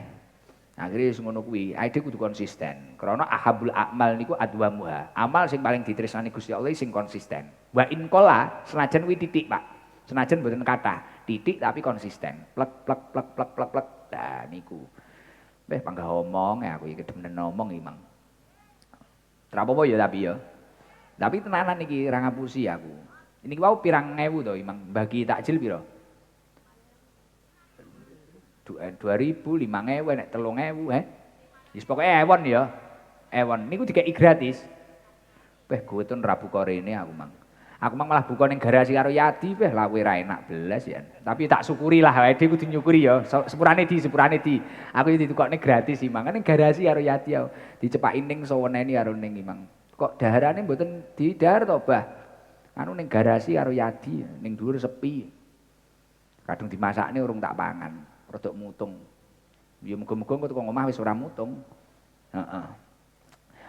Akhire wis ngono kuwi, ae kudu konsisten. Karena ahabul a'mal niku adwamuha. Amal sing paling ditresnani Gusti Allah sing konsisten. Wa in qala senajan kuwi titik, Pak. Senajan mboten kathah, titik tapi konsisten. Plek plek plek plek plek plek. Nah niku. Panggah omong aku iki kedemen ngomong iki, Mang. Trapopo ya tapi ya. Tapi tenanan iki ra ngapusi aku. Ini wau pirang ewu to, Mang. Bagi takjil piro? 2000, 5000 nek 3000, Wis pokoke ewon ya. Ewon niku dikeki gratis. Gotun ra buka rene aku, Mang. Aku mang malah buka ning garasi karo Yadi, lawe ra enak belas ya. Tapi tak syukuri lah, wae kudu nyukuri ya. Sepurane di. Aku ditukokne gratis sih, Mang. Ning garasi karo Yadi ya. Dicepaki ning saweneni karo ning Mang. Kok daharane mboten didahar to, Bah? Anu ning garasi karo Yadi, ning dhuwur sepi. Kadung dimasakne urung tak pangan, rodok mutung. Ya muga-muga engko teko omah wis ora mutung. Heeh.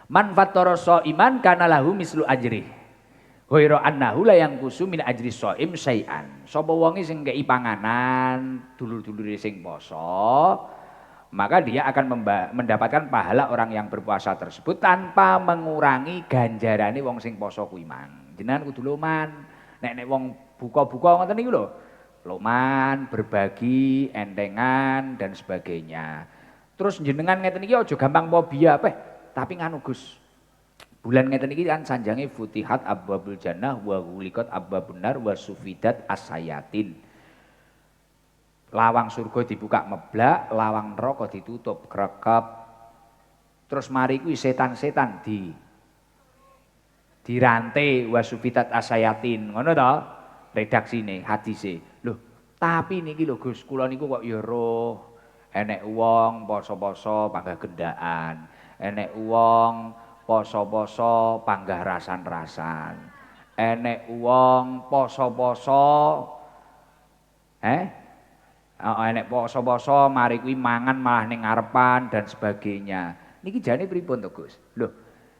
Man fattara iman kana lahu mislu ajri. Ghaira annahu la yangkusu min ajri shaim syai'an. Sapa wonge sing kei panganan dulur-dulure sing poso, maka dia akan mendapatkan pahala orang yang berpuasa tersebut tanpa mengurangi ganjarane wong sing poso kuwi, Mang. Jenengan kudu loman. Nek wong buka-buka ngoten niku lho. Loman, berbagi, entengan dan sebagainya. Terus jenengan ngeten iki aja gampang fobia, tapi nganu Gus. Bulan ngeten iki kan sanjange futihat abwabul jannah wa ghuliqat abwabun nar wa sufidat asayatin. Lawang surga dibuka meblak, lawang neraka ditutup krekep. Terus mari kuwi setan-setan dirantai wa sufidat asayatin. Ngono to redaksine, hadise. Loh, tapi niki lho Gus, kula niku kok ya roh enek wong poso-poso panggah gendaan, enek wong poso-poso panggah rasan-rasan. Enek wong poso-poso enek poso-poso mari kuwi mangan malah ning ngarepan dan sebagainya. Niki jane pripun to, Gus? Loh,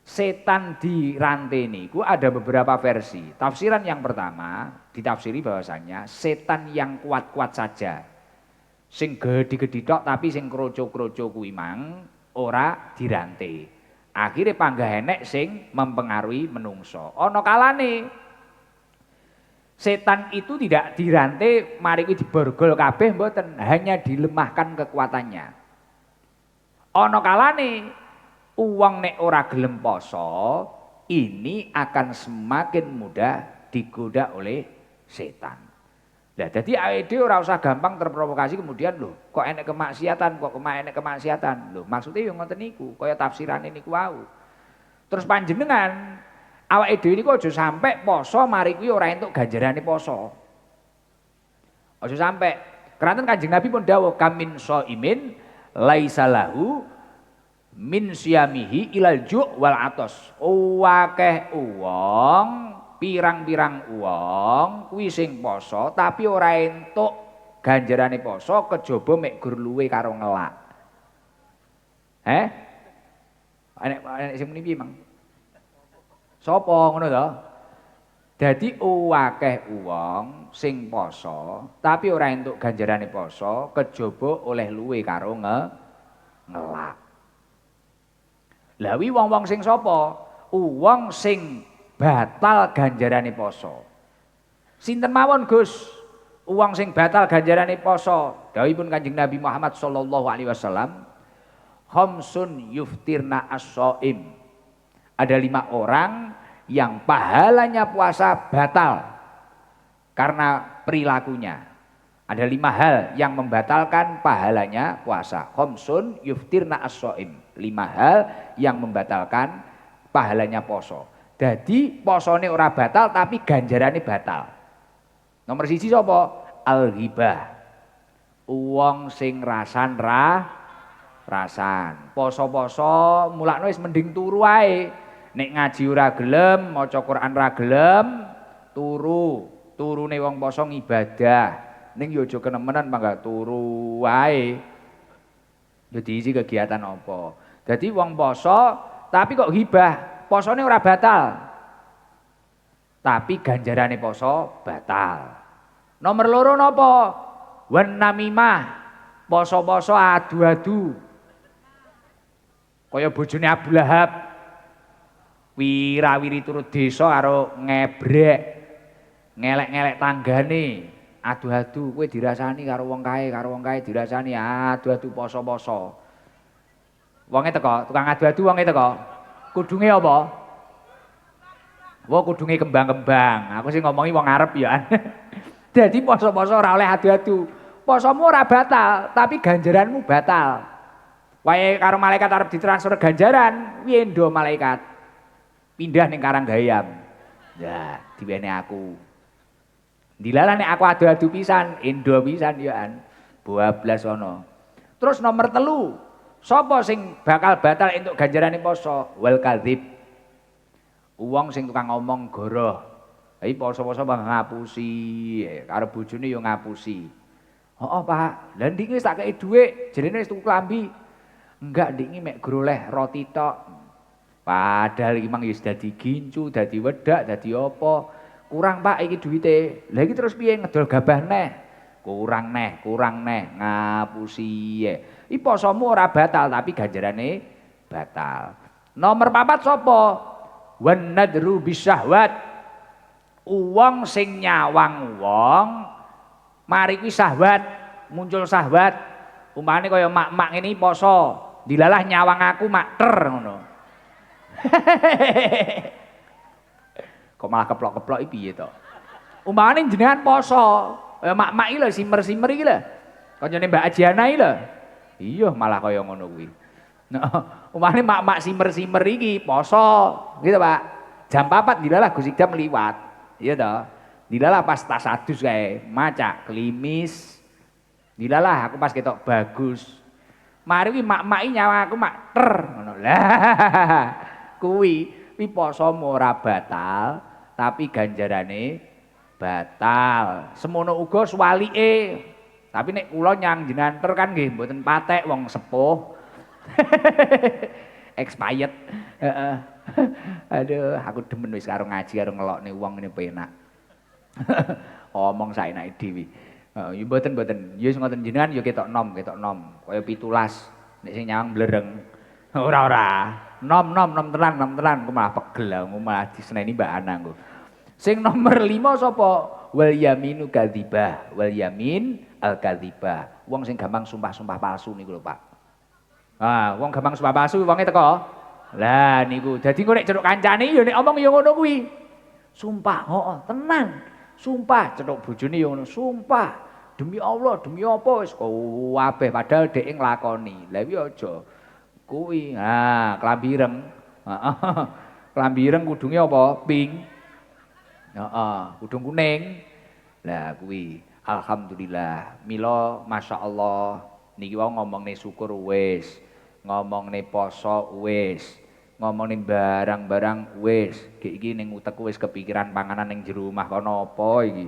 setan dirantai niku ada beberapa versi. Tafsiran yang pertama ditafsiri bahwasanya setan yang kuat-kuat saja. Sing gedhi-gedhi tok tapi sing kroco-kroco kuwi mang ora dirantai. Akhirnya panggah enek sing mempengaruhi menungso. Ono kalane setan itu tidak dirantai, mari kuwi diborgol kabeh mboten, hanya dilemahkan kekuatannya. Ono kalane uang nek ora gelem poso, ini akan semakin mudah digoda oleh setan. Lah dadi awake dhewe ora usah gampang terprovokasi kemudian lho kok enek kemaksiatan, Lho maksudnya yo ngoten niku, kaya tafsirane niku wau. Terus panjenengan awake dhewe niku aja sampe poso mari kuwi ora entuk ganjarane poso. Aja sampe. Keranten Kanjeng Nabi pun dawuh kamin shaimin laisa lahu min siyamihi ilal ju' wal atos. Akeh wong pirang-pirang wong kuwi sing poso tapi ora entuk ganjarane poso kejaba mek gur luwe karo ngelak. Enek sing muni piye, Mang? Sapa ngono to? Dadi akeh wong sing poso tapi ora entuk ganjarane poso kejaba oleh luwe karo ngelak. Lah wi wong-wong sing sapa? Wong sing batal ganjarane poso. Sinten mawon Gus? Wong sing batal ganjarane poso. Dawuhipun Kanjeng Nabi Muhammad sallallahu alaihi wasallam, khamsun yuftirna as-shaim. Ada 5 orang yang pahalanya puasa batal karena perilakunya. Ada 5 hal yang membatalkan pahalanya puasa. Khamsun yuftirna as-shaim. 5 hal yang membatalkan pahalanya poso. Jadi posone ora batal tapi ganjarane batal. Nomor 1 sapa? Al-ghibah. Wong sing rasan. Poso-poso mulakno wis mending turu ae. Nek ngaji ora gelem, maca Quran ora gelem, turu. Turune wong poso ngibadah. Ning yo aja kenemenan mangga turu wae. Yo diisi kegiatan apa. Dadi wong poso tapi kok ghibah, posone ora batal. Tapi ganjarane poso batal. Nomor 2 napa? Wan namimah. Poso-poso adu-adu. Kaya bojone Abu Lahab. Wira-wiri turut desa karo ngebrek. Ngelek-ngelek tanggane. Adu-adu kowe dirasani karo wong kae dirasani adu-adu poso-poso. Wonge teko, tukang adu-adu wonge teko. Kudunge apa? Wah kudunge kembang-kembang. Aku sih ngomongi wong arep ya. Jadi poso-poso ora oleh adu-adu. Posomu ora batal, tapi ganjaranmu batal. Wae karo malaikat arep ditransfer ganjaran, piye ndo malaikat? Pindah ning Karanggayam. Ya, diwene aku. Dilalah nek aku adu-adu pisan, endo pisan ya an. 12 ono. Terus nomor 3, sapa sing bakal batal entuk ganjarane poso? Wal kadzib. Wong sing tukang ngomong goroh. Iki poso-poso bang ngapusi, karo bojone yo ngapusi. Heeh, Pak. Lah ndiki wis tak kei dhuwit, jenenge wis tuku klambi. Enggak, ndiki mek groleh roti tok. Padahal iki mang wis dadi gincu, dadi wedak, dadi apa. Kurang Pak iki duwite. Lah iki terus piye ngedol gabah neh? Kurang neh, ngapusi. Iki posomu ora batal tapi ganjarane batal. Nomor 4 sapa? Wan nadru bisyahwat. Wong sing nyawang wong mari kuwi syahwat, muncul syahwat. Umpamane kaya mak-mak ngene poso, dilalah nyawang aku makter ngono. Kok malah keplok-keplok iki piye to? Umpamane jenengan poso, kaya mak-mak iki lho simer-simer iki lho. Kancane Mbak Ajiana iki lho. Iya malah kaya ngono kuwi. Nah, umpamane mak-mak simer-simer iki poso, gitu Pak. Jam 4 dilalah Gus Idam liwat. Iya toh. Dilalah pas tas adus kae, macak klimis. Dilalah aku pas ketok bagus. Mari kuwi mak-mak iki nyawa aku mak ter ngono. Lah kuwi posomu ora batal, tapi ganjarane batal. Semono uga suwalike. Tapi nek kula nyang jenengan ter kan nggih mboten patek wong sepuh. Expired. Aduh, aku demen wis karo ngaji karo ngelokne wong ngene penak. Omong saenake dhewe. Heeh, ya mboten. Ya wis ngoten jenengan ya ketok nom. Kaya 17 nek sing nyawang blereng. Ora. Nom tenan, ku malah pegel, aku malah diseneni Mbak Ana nggo. Sing nomor 5 sapa? Wal yaminu kadzibah, wal yamin al kadzibah. Wong sing gampang sumpah-sumpah palsu niku lho, Pak. Wong gampang sumpah palsu wonge teko. Lah niku, dadi engko nek ceruk kancane ya nek omong ya ngono kuwi. Sumpah, tenan. Sumpah, cetuk bojone ya ngono, sumpah. Demi Allah, demi apa wis kabeh padahal dhek nglakoni. Lah kuwi aja. Kuwi, klambi ireng. Heeh. Klambi ireng kudunge apa? Pink. Heeh, kudung kuning. Lah kuwi, alhamdulillah. Mila masyaallah niki wae ngomongne syukur wis. Ngomongne poso wis, ngomongne barang-barang wis. Iki ning utekku wis kepikiran panganan ning jero omah kono apa iki.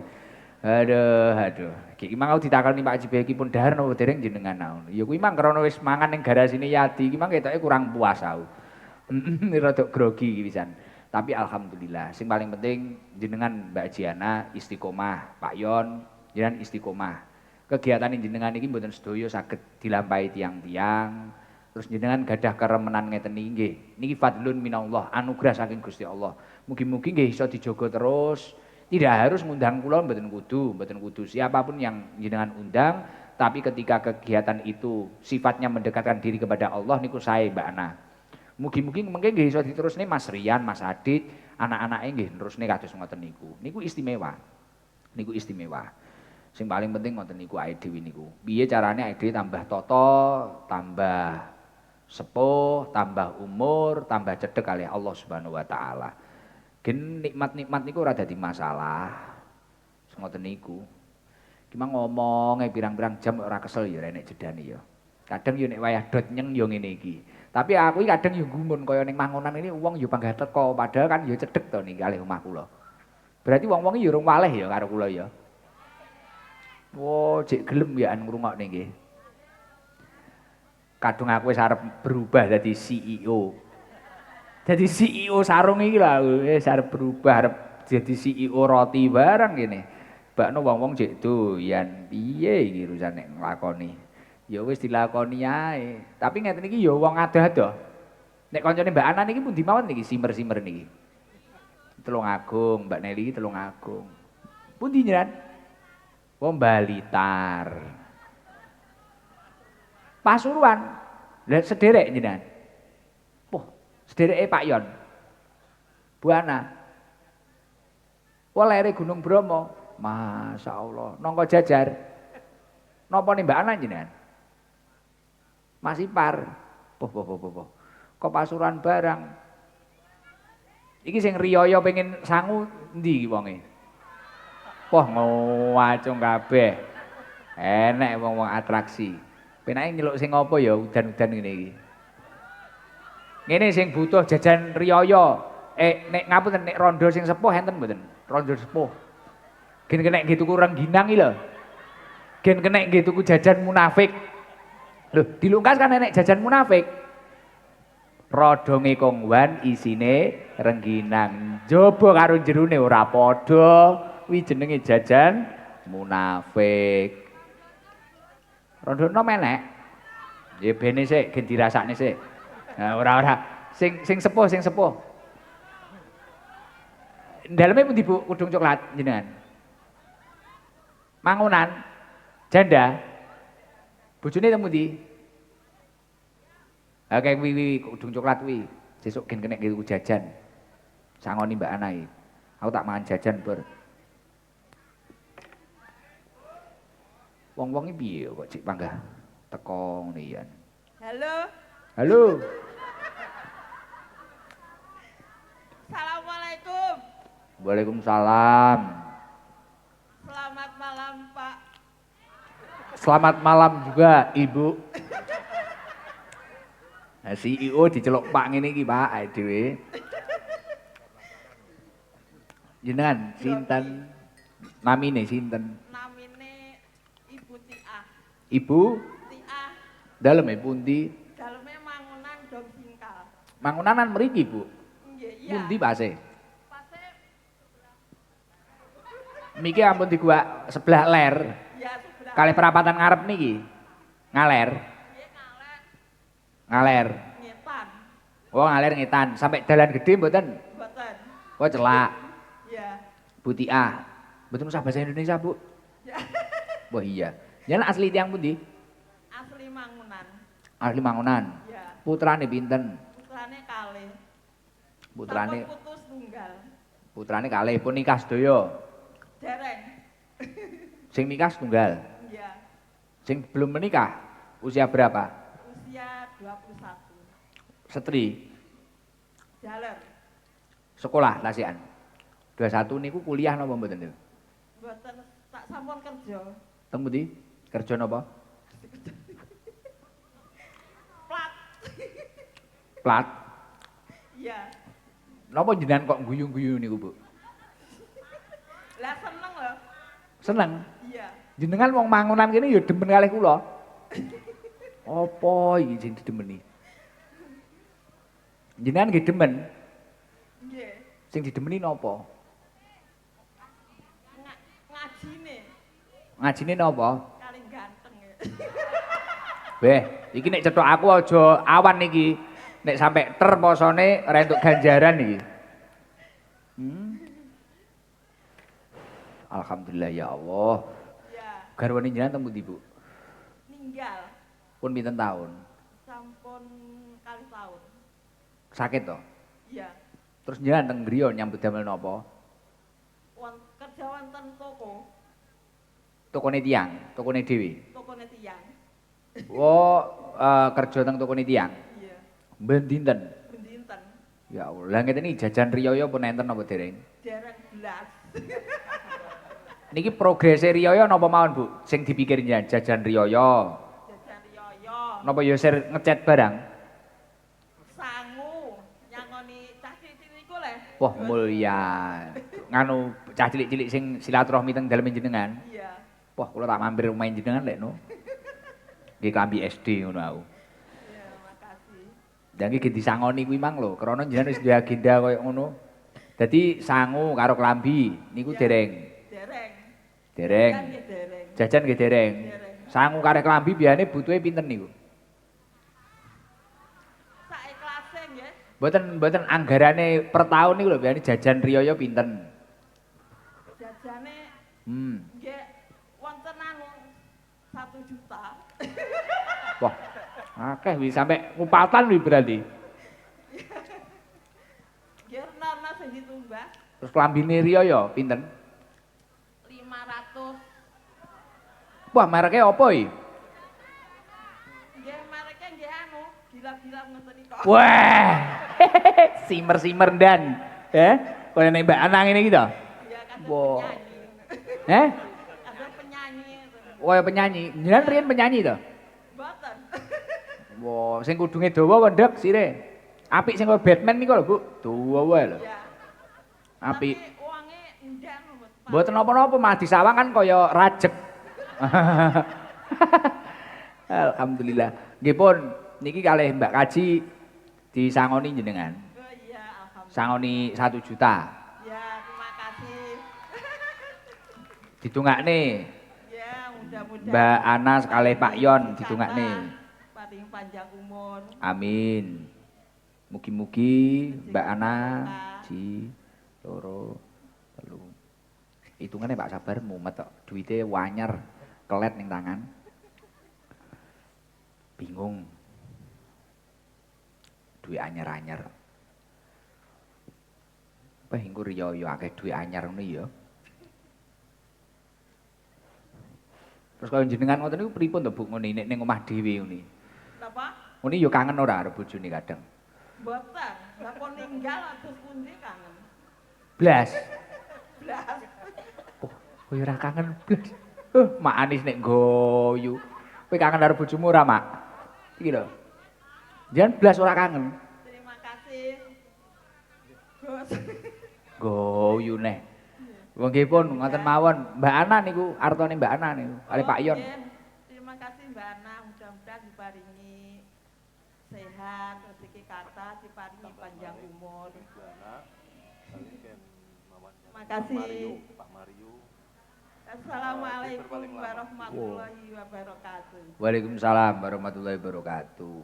Aduh. Iki mang aku ditakoni Pak Jibe iki pun dahar napa dereng jenengan naon. Ya kuwi mang krana wis mangan ning garasine Yadi iki mang ketoke kurang puas aku. Rada grogi iki pisan. Tapi alhamdulillah, sing paling penting jenengan Mbak Jiana istiqomah, Pak Yon jenengan istiqomah. Kegiatan jenengan iki mboten sedaya saged dilampahi tiang-tiang. Terus jenengan gadah keremenan ngeten niki nggih. Niki fadlun minallah, anugerah saking Gusti Allah. Mugi-mugi nggih iso dijaga terus. Tidak harus ngundang kula mboten kudu. Siapapun yang jenengan undang, tapi ketika kegiatan itu sifatnya mendekatkan diri kepada Allah niku sae Mbak Ana. Mugi-mugi mengke nggih iso diterusne Mas Rian, Mas Adit, anak-anake nggih terusne kados ngoten niku. Niku istimewa. Sing paling penting ngoten niku awake dhewe niku. Piye carane awake dhewe tambah tata, tambah sepuh, tambah umur, tambah cedhek kali Allah Subhanahu wa taala. Gen nikmat-nikmat niku ora dadi masalah. Ngoten niku. Ki mang ngomong pirang-pirang jam ora kesel ya nek jedane ya. Kadang yo nek wayah dot nyeng yo ngene iki. Tapi aku iki kadang yo gumun kaya ning mangonan ini wong yo panggah teko padahal kan yo cedhek to niki kalih omah kula. Berarti wong-wong yo urung waleh ya karo kula ya. Wo, cek gelem ya ngrungokne nggih. Kadung aku wis arep berubah dadi CEO. Jadi CEO sarung iki lah, wis arep berubah, arep jadi CEO roti barang kene. Bakno wong-wong cek doyan, piye iki urusan nek nglakoni. Ya wis dilakoni ae. Tapi ngeten iki ya wong adoh-adoh. Nek kancane Mbak Ana niki pundi mawon niki simer-simer niki. Tulungagung, Mbak Neli iki Tulungagung. Pundi nyeran? Wong Balitar. Pasuruan. Lah sederek jenengan. Sedereke Pak Yon. Bu Ana. Walere Gunung Bromo. Masya Allah. Nongko jajar. Napa nih Mbak Ana jenengan? Mas Ipar. Poh. Kok Pasuruan barang. Iki sing riyaya pengen sangu ndi wonge? Wah ngowacung kabeh. Enek wong-wong atraksi. Penake nyeluk sing apa ya udan-udan ngene iki. Ngene sing butuh jajan riyaya. Nek ngapunten nek rondo sing sepuh enten mboten? Rondo sepuh. Gen kenek nggih tuku rengginang iki lho. Gen kenek nggih tuku jajan munafik. Lho, dilungkas kan enek jajan munafik. Rodonge kongwan isine rengginang. Njaba karo jerone ora padha. Kuwi jenenge jajan munafik. Rondo nom enek. Nggih bene sik gen dirasakne sik. Nah, ora. Sing sepuh. Daleme pundi Bu kudung coklat jenengan? Mangunan. Janda. Bojone teng pundi? Oke kuwi kudung coklat kuwi. Sesuk gen kenek tuku jajan. Sangoni Mbak Ana iki. Aku tak mangan jajan ber. Wong-wong iki piye kok cik panggah teko ngene iki. Halo. Assalamualaikum. Waalaikumsalam. Selamat malam, Pak. Selamat malam juga, Ibu. Nah, CEO diceluk Pak ngene iki, Pak, awake dhewe. Jenengan sinten? Namine sinten? Namine Ibu Tiah. Ibu? Tiah. Daleme pundi? Daleme Mangunan Dom Singkal. Mangunanan mriki, Bu. Nggih, iya. Pundi pase? Pase Miki ampun di gua sebelah ler. ya sebelah. Kalih perapatan ngarep niki. Ngaler. Nggih, Ngaler. ngetan. Oh, ngaler ngetan. Sampai dalan gede mboten? Mboten. Oh, celak. Iya. Bu Tiah. Mboten usah bahasa Indonesia, Bu. Ya. Wah iya. Yen asli tiyang pundi? Asli Mangunan. Asli Mangunan. Ya. Putrane pinten? Putrane kalih. Putrane Sampun putus tunggal. putrane kalih pun nikah sedaya. Dereng. Sing nikah setunggal. Iya. Sing belum menikah usia berapa? Usia 21. Setri. Jaler. Sekolah lasian. 21 niku kuliah napa mboten niku? Mboten tak sampun kerja. Teng pundi? Kerja napa? Plat. Plat. Iya. Napa jenengan kok guyu-guyu niku, Bu? Lah seneng lho. Seneng. Iya. Jenengan wong Mangunan kene ya demen kalih kula. Apa iki sing didemeni? Jenengan nggih demen. Nggih. Sing didemeni napa? Ngajine. Ngajine napa? Kali ganteng ya. Weh, iki nek cetok aku aja awan iki. Nek sampe ter posone ora entuk ganjaran iki. Alhamdulillah ya Allah. Ya. Garwane jenengan teng pundi, Bu? Ninggal. Pun pinten taun? Sampun kali tahun. Sakit to? Iya. Terus jenengan teng griya nyambut damel napa? Kerja wonten toko. Tokone tiyang, tokone dhewe. Tokone tiyang. Oh, kerja teng tokone tiyang. Iya. Ben dinten? Bendinten. Ya Allah, lah ngeten iki jajan riyaya pun enten apa dereng? Dereng belas. Niki progrese riyaya napa mawon, Bu? Sing dipikir jenengan jajan riyaya. Jajan riyoyo. Napa ya sir ngecat barang? Sangu. Nyangoni cah cilik niku le. Wah, mulya. Nganu cah cilik-cilik sing silaturahmi teng dalem jenengan. Iya. Wah, kula tak mampir omahe jenengan lek no. Nggih klambi SD ngono aku. Iya, makasih. Dan iki disangoni kuwi mang lho, krana jenengan wis duwe agenda koyo ngono. Dadi sangu karo klambi niku Iya. dereng. Dereng. Dereng. Kan nggih dereng. Jajan nggih dereng. Dereng. Sangu karo klambi biasane butuhe pinten niku? Sak ikhlase nggih. Mboten anggarane per tahun niku lho biasane jajan riyaya pinten? Jajane nggih wonten anu 1 juta. Wah, akeh wis sampe ngupatan wis berarti. Nggih ana sing ditumbas Terus klambine riyaya pinten? 500. Wah, mereknya apa iki? Nggih mereke nggih anu, gilap-gilap ngoten niku. Wah. Simer-simer dan. Kaya nek Mbak Anang ini gitu. Iya kadang Wow. penyanyi. Kadang penyanyi. Kaya penyanyi. Jenengan riyen penyanyi to? Mboten. Wah, sing kudunge dawa wendek sire. Apik sing kaya Batman niku lho, Bu. Dawa wae lho. Iya. Apik. Tapi uangnya ndak Mboten napa-napa mah disawang kan kaya rajek. Alhamdulillah. Nggih pun niki kalih Mbak Kaji disangoni jenengan. Oh iya, alhamdulillah. Sangoni 1 juta. Ya, terima kasih. Ditungakne Ya, mudah-mudahan Mbak Ana sekali Pak Yon ditungakne. paling panjang umur. Amin. Mugi-mugi Mbak Ana ji loro telu. Hitungane Pak Sabar mumet kok. Duite wanyar kelet ning tangan. Bingung. Duit anyar-anyar. Wah, engko riyo-yo akeh duit anyar ngono ya. Terus kaya jenengan ngoten niku pripun to Bu ngene nek ning omah dhewe ngene. Napa? Ngene ya kangen ora karo bojone kadang. Mboten. Lah pun ninggal atus pundi kangen. Blas. Blas. Oh, kowe ora kangen blas. Mak Anis nek nggoyu. Kowe kangen karo bojomu ora, Mak? Iki lho. Jangan blas ora kangen. Terima kasih. Gus. Nggoyu neh. Wong nggih pun ngoten mawon. Mbak Ana niku artone Mbak Ana niku kali Pak Yon. Terima kasih Mbak Ana, mudah-mudahan diparingi sehat, rezeki kata, diparingi panjang umur. Terima kasih. Assalamualaikum warahmatullahi wabarakatuh. Waalaikumsalam warahmatullahi wabarakatuh.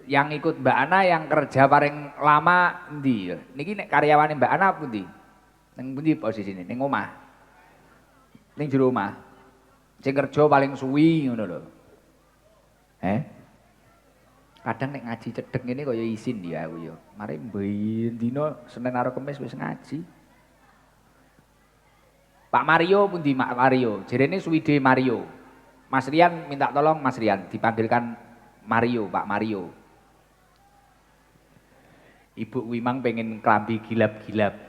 Yang ikut Mbak Ana yang kerja paling lama endi? Niki nek karyawane Mbak Ana pundi? Ning pundi posisine? Ning omah. Ning jero omah. Sing kerja paling suwi ngono lho. Kadang nek ngaji cedhek ngene kaya isin ya aku ya. Mari dina Senin karo Kamis wis ngaji. Pak Mario pundi Mak Mario? Jerene suwide Mario. Mas Rian minta tolong Mas Rian dipanggilkan Mario, Pak Mario. Ibu Wimang pengen klambi gilap-gilap.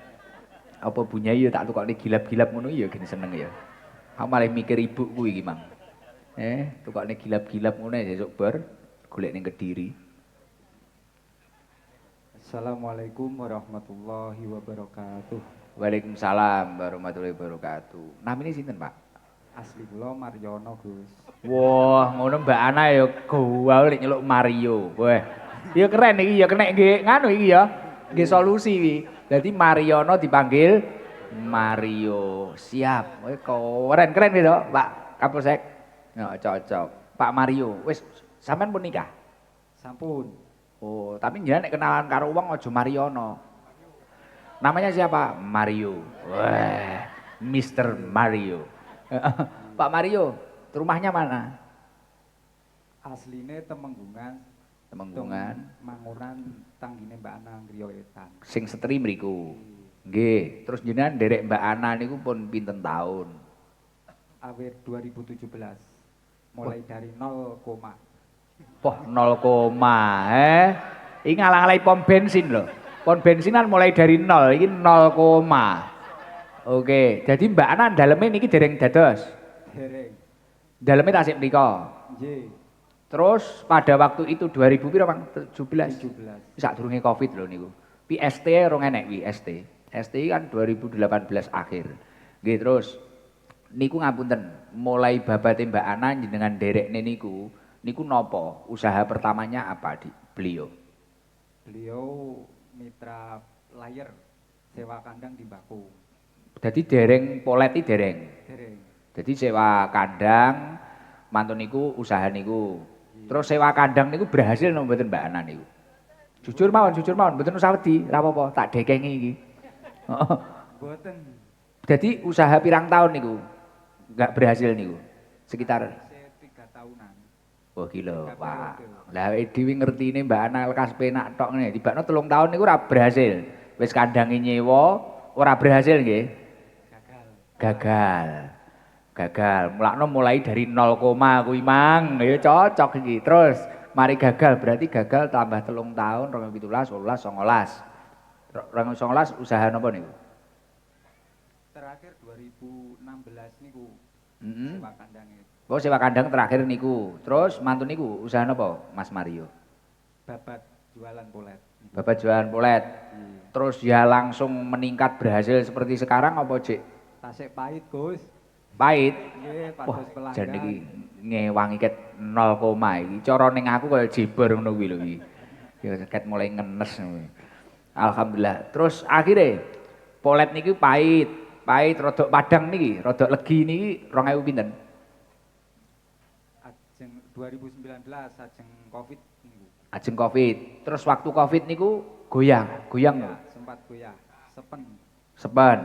Apa bunya ya tak tukokne gilap-gilap ngono ya gini seneng ya. Aku malah mikir ibu kuwi iki, Mang. Tukokne gilap-gilap ngono sesuk bar golek ning Kediri. Assalamualaikum warahmatullahi wabarakatuh. Waalaikumsalam warahmatullahi wabarakatuh. Namanya sinten, Pak? Asli kula Mariono, Gus. Wah, ngono Mbak Ana ya gaul nek nyeluk Mario. Wah. Ya keren iki ya kena nggih nganu iki ya. Nggih solusi iki. Dadi Mariono dipanggil Mario. Siap. Wah, keren gitu, Pak Kapolsek. Ya cocok. Pak Mario, wis sampean pun nikah? Sampun. Oh, tapi jenengan nek kenalan karo wong aja Mariono. Namanya siapa? Mario. Wah, Mr. Mario. Pak Mario, rumahnya mana? Asline Temenggungan. Temenggungan. Mangunan tanggine Mbak Ana Griya Etan. Sing setri mriku. Nggih, terus jenengan nderek Mbak Ana niku pun pinten tahun? Awit 2017. Mulai dari 0, Poh 0 koma, Iki ngalang-alangi pom bensin loh. Pom bensinan mulai dari 0, iki 0 koma. Oke, jadi Mbak Ana daleme niki dereng dados. dereng. Daleme tasik mriko. Nggih, Terus pada waktu itu 2000 piro, Bang? 17. 17. Sadurunge Covid lho niku. PST rong enek wi ST. ST kan 2018 akhir. Nggih, terus niku ngapunten, mulai babate Mbak Ana jenengan derekne niku napa? Usaha pertamanya apa di beliau? Beliau mitra layar sewa kandang di Baku. Jadi dereng poleti dereng. Dereng. Jadi sewa kandang, mantun niku usaha niku. Terus sewa kandang niku berhasil napa mboten Mbak Ana niku? Jujur mawon, mboten usah wedi, ora apa-apa, tak dekengi iki. Heeh. Boten. Jadi usaha pirang tahun niku? Enggak berhasil niku. Sekitar 3 tahunan. oh gila, 3 Pak. periode. Lah dhewe ngertine Mbak Ana lekas penak tok ngene. Tibakno 3 tahun niku ora berhasil. Wis kandange nyewa, ora berhasil nggih. Gagal. Gagal. Mulakno mulai dari 0 koma kuwi Mang. Ya cocok iki. Terus mari gagal, berarti gagal tambah 3 tahun 2017, 18, 19. 2019 usaha napa niku? Terakhir 2016 niku Heeh. sewa kandangnya. Oh, sewa kandang terakhir niku. Terus mantun niku usaha napa, Mas Mario? Babat jualan polet. Bapak jualan polet. Terus ya langsung meningkat berhasil seperti sekarang apa, Cik? Tasik pahit, Gus. Pahit. Nggih, Wah, pados jan iki pelanggan. ngewangi ket 0 koma iki. Cara ning aku kaya jibor ngono kuwi lho iki. Ya ket mulai ngenes ngono. Alhamdulillah. Terus akhirnya polet niki pahit. Pahit rodok padang niki, rodok legi niki 2000 pinten? Ajeng 2019 ajeng Covid niku. Ajeng Covid. Terus waktu Covid niku goyang lho. Ya, sempat goyah. Sepen Sepen.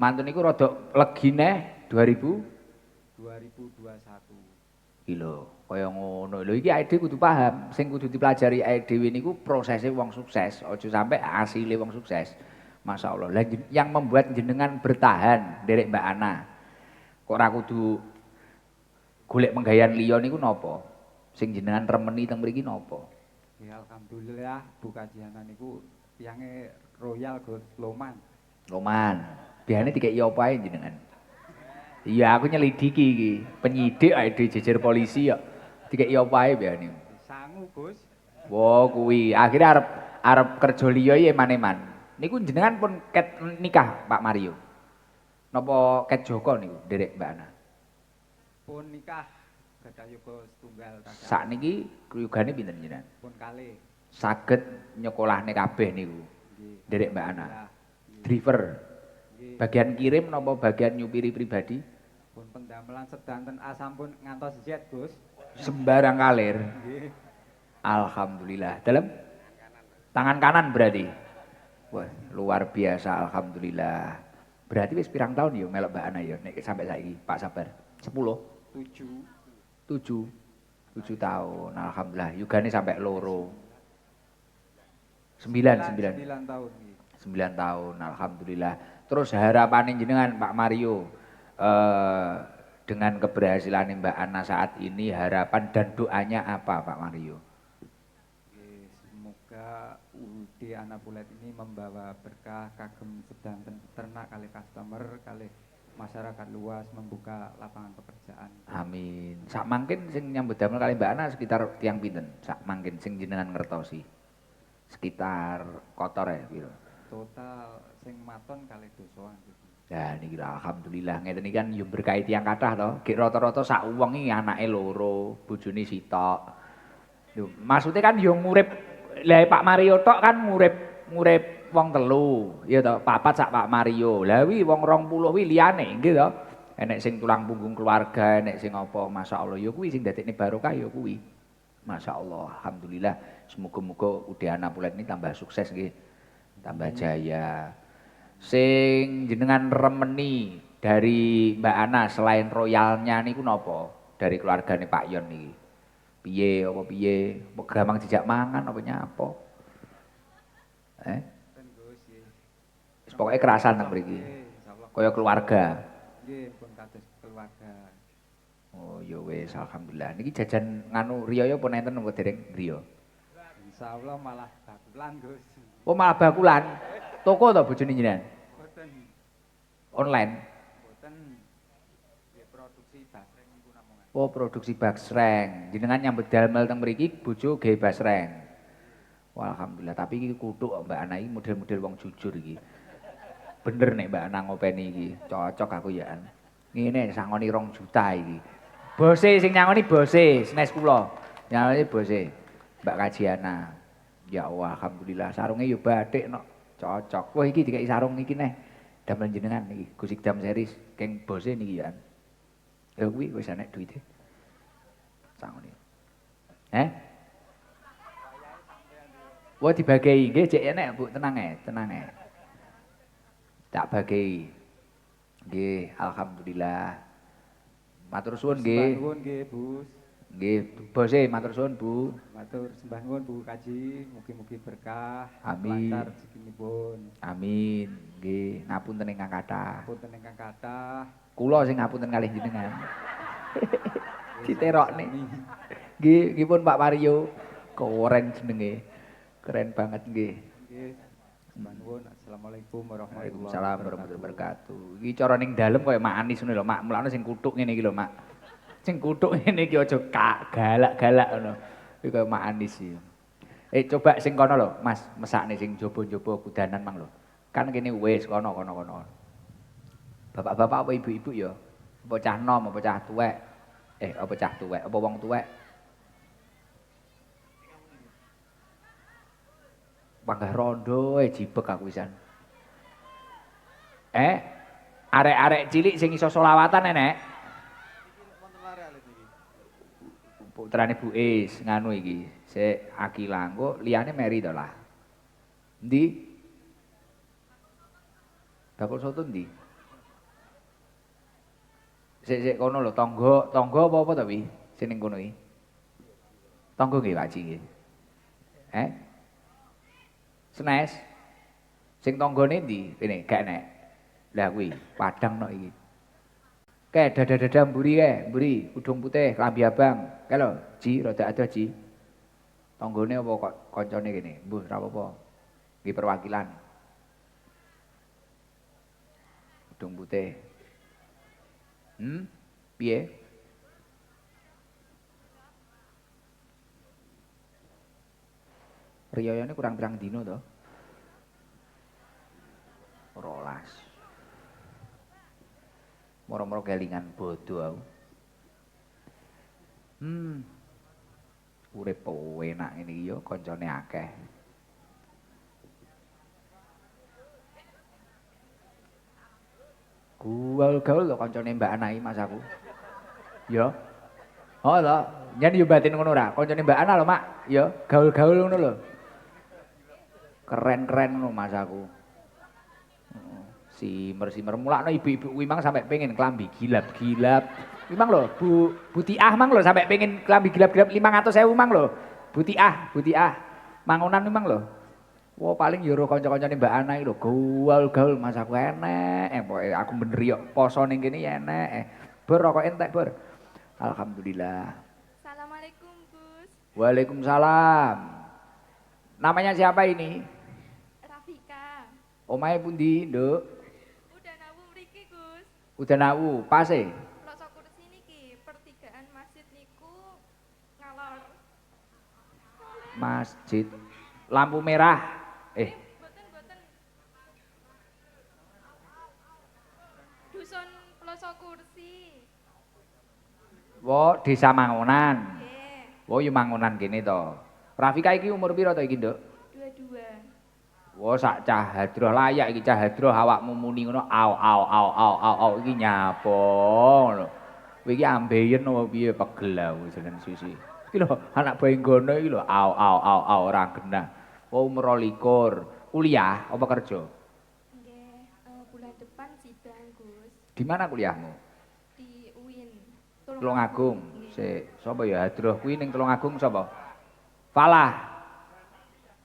Mantun niku rodok legi neh 2021. Lho, kaya ngono. Lho iki awake dhewe kudu paham, sing kudu dipelajari awake dhewe niku prosese wong sukses, aja sampai asile wong sukses. Masyaallah. Lah yang membuat jenengan bertahan nderek Mbak Ana. Kok ora kudu golek penggawean liya niku napa? Sing jenengan remeni teng mriki napa? Ya alhamdulillah Bu Kajianan niku tiyange royal Gus Loman. Loman. Biasane dikeki apa ae jenengan? Iya, aku nyelidiki iki. Penyidik awake dhewe jejer polisi kok. Dikeki apa ae biasane? Sangu Gus. Wo kuwi akhirnya arep kerja liya ya eman-eman. Niku jenengan pun ket nikah Pak Mario. Napa ket Joko niku nderek Mbak Ana? Pun nikah gadah yoga setunggal kakak. Sakniki yugane pinten jenengan? Pun kalih. Saged nyekolahne kabeh niku. Nggih. Nderek Mbak Ana. Alhamdulillah. Nggih. Driver. Nggih. Bagian kirim napa bagian nyupiri pribadi? Pun pendamelan sedanten asampun ngantos jet Gus. Sembarang kalir. Nggih. Alhamdulillah. Dalam tangan kanan berarti. Wah, luar biasa alhamdulillah. Berarti wis pirang tahun ya melok Mbak Ana ya nek sampai saiki Pak Sabar? 10. 7. 7 tahun. Alhamdulillah. Yugane sampai loro. 9 9 tahun nggih. 9 tahun. Alhamdulillah. Terus harapan jenengan Pak Mario dengan keberhasilan Mbak Ana saat ini harapan dan doanya apa Pak Mario? Nggih, semoga UUD Ana Pulet ini membawa berkah kagem sedanten ternak kali customer kali masyarakat luas membuka lapangan pekerjaan. Amin. Sak mangkin sing nyambut damel kali Mbak Ana sekitar tiang pinten? Sak mangkin sing jenengan ngertosi. Sekitar kotor ya piro? Total sing maton kalih dosoan. Ya niki alhamdulillah ngeten iki kan yo berkah tiyang kathah to. Gek rata-rata sak wong iki anake loro, bojone sitok. Lho, maksudnya kan yo ngurip lah Pak Mario tok kan ngurip wong telu, ya to, papat sak Pak Mario. Lah wi wong 20 wi liyane nggih to. Enek sing tulang punggung keluarga, enek sing apa, masyaallah ya kuwi sing dadekne barokah ya kuwi. Masyaallah, alhamdulillah. Semoga-moga Udayana Pulet ini tambah sukses nggih. Tambah jaya. Sing jenengan remeni dari Mbak Ana selain royalnya niku napa? Dari keluargane Pak Yon niki. Piye apa piye? Apa gampang dijak mangan apa nyapa? Ten Gus nggih. Wis pokoke kerasan nang mriki. Insyaallah. Kaya keluarga. Nggih, pun kados keluarga. Oh ya wis alhamdulillah. Niki jajan nganu riyaya apa nenten apa dereng riya? Insyaallah malah bakulan Gus. Oh malah bakulan. Toko to bojone jenengan? Boten. Online. Boten. Nggih produksi basreng niku namungan. Oh produksi basreng. Jenengan nyambut damel teng mriki bojo gawe basreng. Wah, alhamdulillah, tapi iki kuthuk Mbak Ana iki model-model wong jujur iki. Bener nek Mbak Ana ngopeni iki, cocok aku ya. Ngene sangoni 2 juta iki. Bose sing nyangoni bose, snes kula. Nyangoni bose. Mbak Kajiana. Ya Allah, alhamdulillah sarunge yo bathik nok. Cocok. Wah iki dikeki sarung iki neh. Damel jenengan iki, Gus Ikdam series keng bose niki ya. Ya kuwi wis enek duite. Sangoni. Wah dibagi, nggih cek enek Bu, tenang e. Tak bagi. Nggih, alhamdulillah. Matur suwun nggih. Sembah nuwun nggih, Bus. Nggih, bose matur suwun Bu. Matur sembah nuwun Bu Kaji, mugi-mugi berkah, Amin. lancar rezekinipun. Amin. Nggih, ngapunten ingkang kathah. Punten ingkang kathah. Kula sing ngapunten kalih jenengan. Diterokne. Nggih, nggih pun Pak Mario. Keren jenenge. Keren banget nggih. Nggih. Sembah nuwun. Assalamualaikum warahmatullahi Waalaikumsalam warahmatullahi wabarakatuh. Iki cara ning dalem kaya Mak Anis ngono lho, Mak. Mulane sing kuthuk ngene iki lho, Mak. Sing kuthuk ngene iki aja galak-galak ngono. Iki kaya Mak Anis iki. Coba sing kono lho, Mas, mesakne sing jaba-jaba kudanan mang lho. Kan kene wis kono. Bapak-bapak apa ibu-ibu ya? Apa cah nom, apa cah tuwek? Apa cah tuwek, apa wong tuwek? Panggah rondo jibek aku pisan. Arek-arek cilik sing iso selawatan enek. Putrane Bu Is nganu iki, sik Akila engko liyane Meri to lah. Endi? Bakul soto endi? Sik kono lho, tangga apa to wi? Sing ning kono iki. Tangga nggih Pak Ji nggih. Snes. Sing tanggane endi? Kene gak enek. Lah kuwi padang nok iki. Kae dada-dada mburi udung putih, klambi abang. Kae lho, Ji, rada ada Ji. Tanggane apa kok kancane kene? Mbuh, ora apa-apa. Nggih perwakilan. Udung putih. Piye? Riyayane kurang pirang dino to? 12. Moro-moro kelingan bodo aku. Urip enak ngene iki ya kancane akeh. Gaul-gaul lho kancane Mbak Ana iki Mas aku. Ya. Oh lho, nyen yo batin ngono ora? Kancane Mbak Ana lho, Mak. Ya, gaul-gaul ngono lho. Keren-keren ngono Mas aku. Simer-simer mulakno ibu-ibu kuwi mang sampe pengen klambi gilap-gilap. Kuwi mang lho, Bu Tiah mang lho sampe pengen klambi gilap-gilap 500.000 mang lho. Bu Tiah. Mangunan memang lho. Wah paling yo kanca-kancane Mbak Ana iki lho, gaul-gaul Mas aku enek. Pokoke aku bener yo poso ning kene ya enek. Bor rokok entek, Bor. Alhamdulillah. Assalamualaikum Gus. Waalaikumsalam. Namanya siapa ini? Rafika. Omahe pundi, Nduk? Udah nawu mriki Gus. Udah nawu, pase. Plosok kursi niki pertigaan masjid niku ngalor. Masjid lampu merah. Boten. Wo, desa Mangunan. Nggih. Wo, yo Mangunan kene to. Rafika iki umur pira to iki, Nduk? 22. Wo, sak cah hadroh layak iki cah hadroh awakmu muni ngono au iki nyapa ngono. Kowe iki ambeien apa piye pegel aku jeneng sisi. Iki lho anak Baenggono iki lho au ora genah. Oh umur 22. Kuliah apa kerja? Nggih, bulan depan sidang, Gus. Di mana kuliahmu? Di UIN. Tulungagung. Sik, sapa ya hadroh kuwi ning Tulungagung sapa? Falah.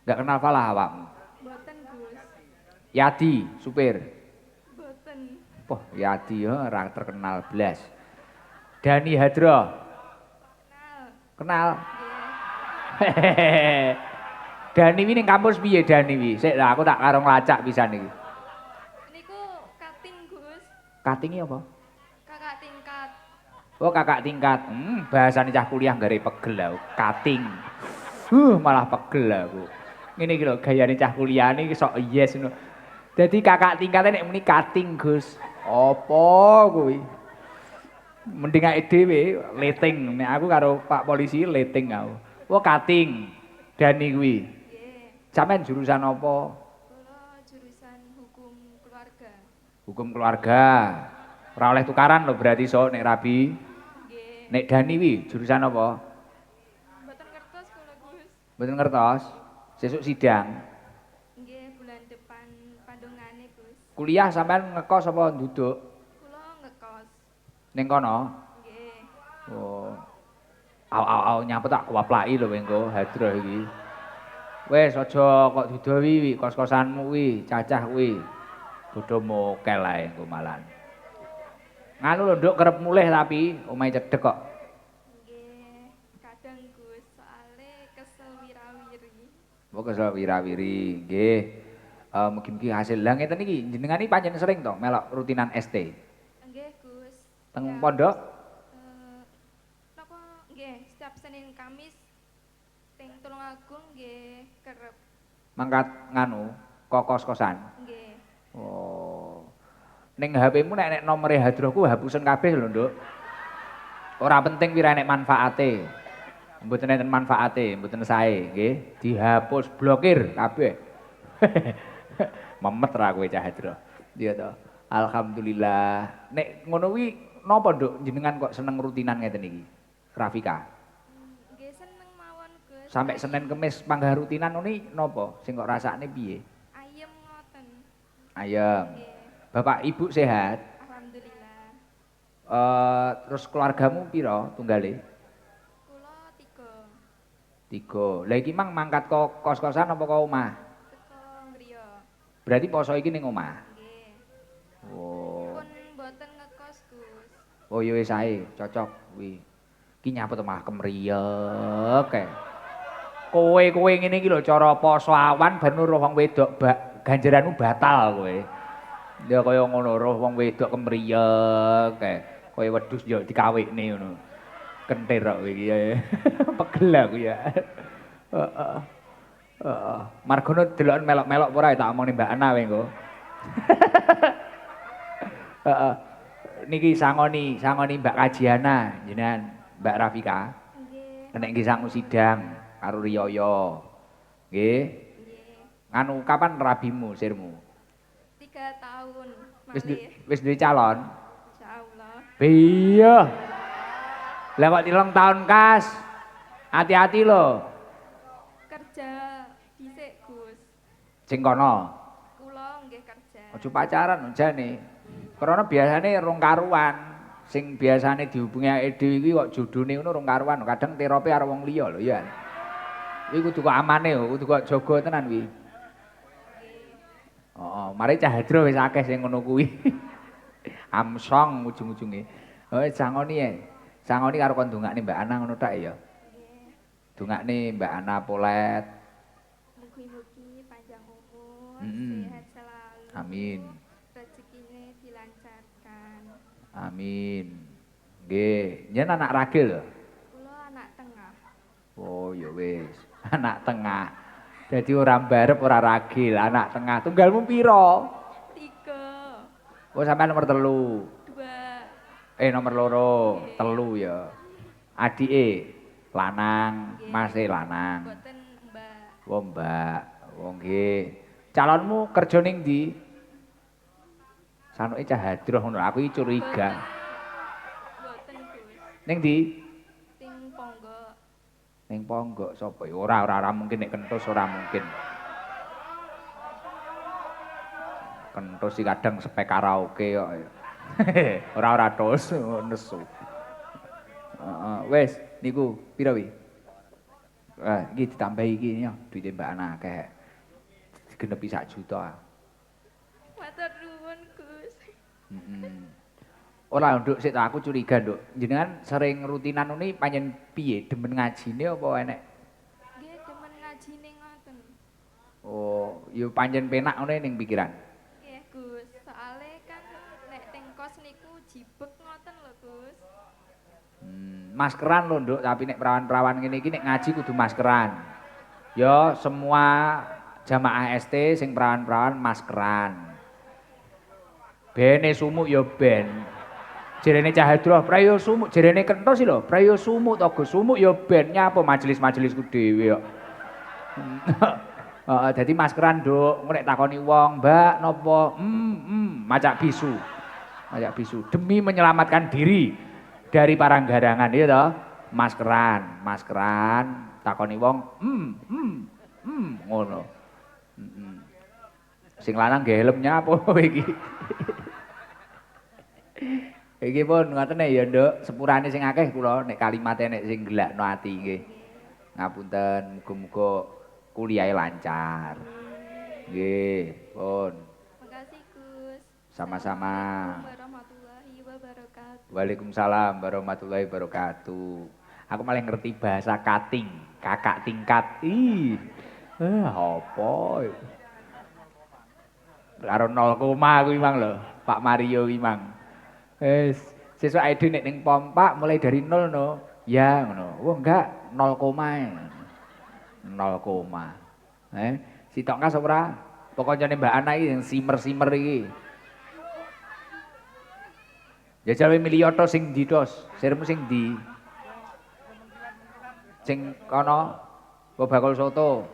Enggak kenal Falah awakmu? Mboten, Gus. Yadi, supir. Mboten. Poh, Yadi ya ora terkenal blas. Dani Hadroh. Kenal. Kenal? Nggih. Dani wi ning kampus piye Dani wi? Sik lah aku tak karo nglacak pisan iki. Niku cutting, Gus. Katingi apa? Kakak tingkat. Oh kakak tingkat. Bahasane cah kuliah gare pegel aku. Kating. Malah pegel aku. Ngene iki lho gayane cah kuliah iki sok yes ngono. Dadi kakak tingkate nek muni kating, Gus. Apa kuwi? Mending ae dhewe leting. Nek aku karo Pak Polisi leting aku. Oh kating. Dani kuwi. Nggih. Sampeyan jurusan apa? Kula jurusan hukum keluarga. Hukum keluarga. Ora oleh tukaran lho berarti so nek Rabi. Nggih. Nek Dani wi jurusan apa? Mboten ngertos kula, Gus. Mboten ngertos. Sesuk sidang. Nggih, bulan depan pandongane, Gus. Kuliah sampean ngekos apa nduduk? Kula ngekos. Ning kono? Nggih. Oh. Au nyapa tak kuwaplaki lho engko hadroh iki. Wes aja kok dudowi wi kos-kosanmu kuwi, cacah kuwi. Bodho mokel ae engko malan. Nganu lho nduk kerep mulih tapi omahe cedhek kok. Nggih, kadang Gus, soale kesel wirawiri. Mbok kesel wirawiri, nggih. Mugi-mugi hasil. Lah ngeten iki jenengan iki pancen sering to melok rutinan ST. Nggih, Gus. Teng Setiap- pondok Napa nggih, setiap Senin Kamis teng Tulungagung nggih kerep. mangkat nganu kos-kosan. Nggih. Oh. Ning HP-mu nek nomere hadrohku hapusen kabeh lho, Nduk. Ora penting pira nek manfaate. Mboten enten manfaate, mboten sae, nggih. Dihapus, blokir kabeh. Memet ra kowe cah hadroh. Iya to. Alhamdulillah. Nek ngono kuwi napa, Nduk? Jenengan kok seneng rutinan ngeten iki? Rafika. Nggih seneng mawon, Gus. Sampai Senin Kemis panggah rutinan ngene napa? Sing kok rasane piye? Ayem ngoten. Ayem. Nggih. Bapak Ibu sehat? Alhamdulillah. Terus keluargamu pira tunggale? Kula 3. 3. Lah iki mang mangkat kok kos-kosan apa kok omah? Teko ngriya. Berarti poso iki ning omah. Nggih. Oh. Pun mboten ngekos, Gus. Oh ya wis ae, cocok kuwi. Iki nyapa to malah kemriyek kae. Kowe ngene iki lho cara poso awan ben roh wong wedok ganjaranmu batal kowe. Ya kaya ngono roh wong wedok kemriyek kae. Kaya wedhus yo dikawikne ngono. Kentir kok kowe iki ya. Pegel aku ya. Heeh. Heeh. Margono deloken melok-melok ora tak omongni Mbak Ana wae engko. Heeh. Niki sangoni Mbak Kajiana jenengan Mbak Rafika. Nggih. Nek nggih sangu sidang karo Riyaya. Nggih. Nggih. Nganu kapan rabimu sirmu? 3 tahun Wis malih. wis duwe calon? Insyaallah. Iya. Lah kok 3 tahun kas. Hati-hati lho. Kerja dhisik, Gus. Sing kono. Kula nggih kerja. Aja pacaran jane. Karena biasane rong karuan. Sing biasane dihubungi awake dhewe iki kok jodhone ngono rong karuan. Kadang terapi karo wong liya lho ya. Kuwi kudu kok amane lho, kudu kok jaga tenan kuwi. Oh, mari cah hadro wis akeh sing ngono kuwi. Amsong ujung-ujunge. Oh, sangoni ae. Sangoni karo kon ndongakne Mbak Ana ngono tak ya. Nggih. Ndongakne Mbak Ana Polet. Mugi-mugi panjang umur, Mm-mm. sehat selalu. Amin. Rezekine dilancarkan. Amin. Nggih, nyen anak ragil lho. Kula anak tengah. Oh, ya wis. Anak tengah. Jadi ora mbarep ora ragil, anak tengah. Tunggalmu pira? 3. Oh, sampean nomor 3. 2. Nomor 2, 3 ya. Adike lanang, Nggih. Mas lanang. Mboten Mbak. Oh, Mbak. Oh, nggih. Calonmu kerja ning ndi? Sanuke cah hadroh ngono. Aku iki curiga. Mboten Gus. Ning ndi? Ting Ponggo. Ning Ponggok sapa? Ora mungkin nek kentus ora mungkin. Kentus sih kadang spek karaoke kok. Ora tos nesu. Heeh, wis niku pira wi? Iki ditambahi iki ya, duite Mbak Ana akeh. Digenepi 1 juta. Matur nuwun Gus. Ora nduk sik aku curiga nduk. Jenengan sering rutinan ini panjen piye? Demen ngajine apa enek? Nggih demen ngajine ngoten. Oh, ya panjen penak ngene ning pikiran. Nggih Gus, soale kan nek teng kos niku jibeg ngoten lho Gus. Maskeran lho nduk, tapi nek perawan-perawan ngene iki nek ngaji kudu maskeran. Ya semua jamaah ST sing perawan-perawan maskeran. Bene sumuk ya ben. Jerene Cahadroh prayo sumuk, jerene Kentos lho, prayo sumuk to Gus. Sumuk ya ben nyapa majelis-majelisku dhewe kok. Heeh, dadi maskeran nduk, engko nek takoni wong, "Mbak, napa?" Macak bisu. Macak bisu demi menyelamatkan diri dari paranggarangan ya toh. Maskeran, takoni wong, ngono. Sing lanang nggih helmnya apa iki? Iki pun ngoten ya Nduk, sepurane sing akeh kula nek kalimate nek sing gelakno ati nggih. Ngapunten, muga-muga kuliahe lancar. Nggih, pun. Makasih Gus. Sama-sama. Assalamualaikum warahmatullahi wabarakatuh. Waalaikumsalam warahmatullahi wabarakatuh. Aku malah ngerti bahasa kating, kakak tingkat. Apa? Karo 0, aku imang lho, Pak Mario imang. Sesuk ID nek ning pompa mulai dari 0 no. Ya ngono. Wah enggak 0, 0. Sitok kas ora? Pokoknya Mbak Ana iki yang simer-simer iki. Jajal Milioto sing ndi tos? Sirmu sing ndi? Sing kono bakul soto.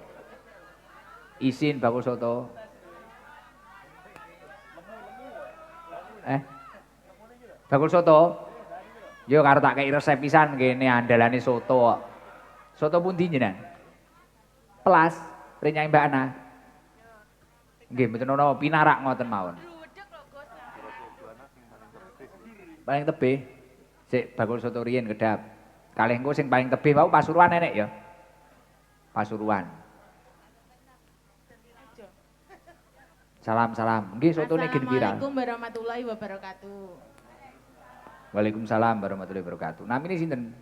Isin bakul soto. Bakul soto. Yo karo tak kei resep pisan kene andalane soto kok. Soto pundi jenengan? Pelas, renyai Mbak Ana. Nggih, mboten ana pinarak ngoten mawon. Paling tebih sik bakul soto riyen kedap. Kalih engko sing paling tebih wau Pasuruan enek ya. Pasuruan. Salam. Nggih sotone gen viral. Assalamualaikum warahmatullahi wabarakatuh. Waalaikumsalam warahmatullahi wabarakatuh. Namine sinten?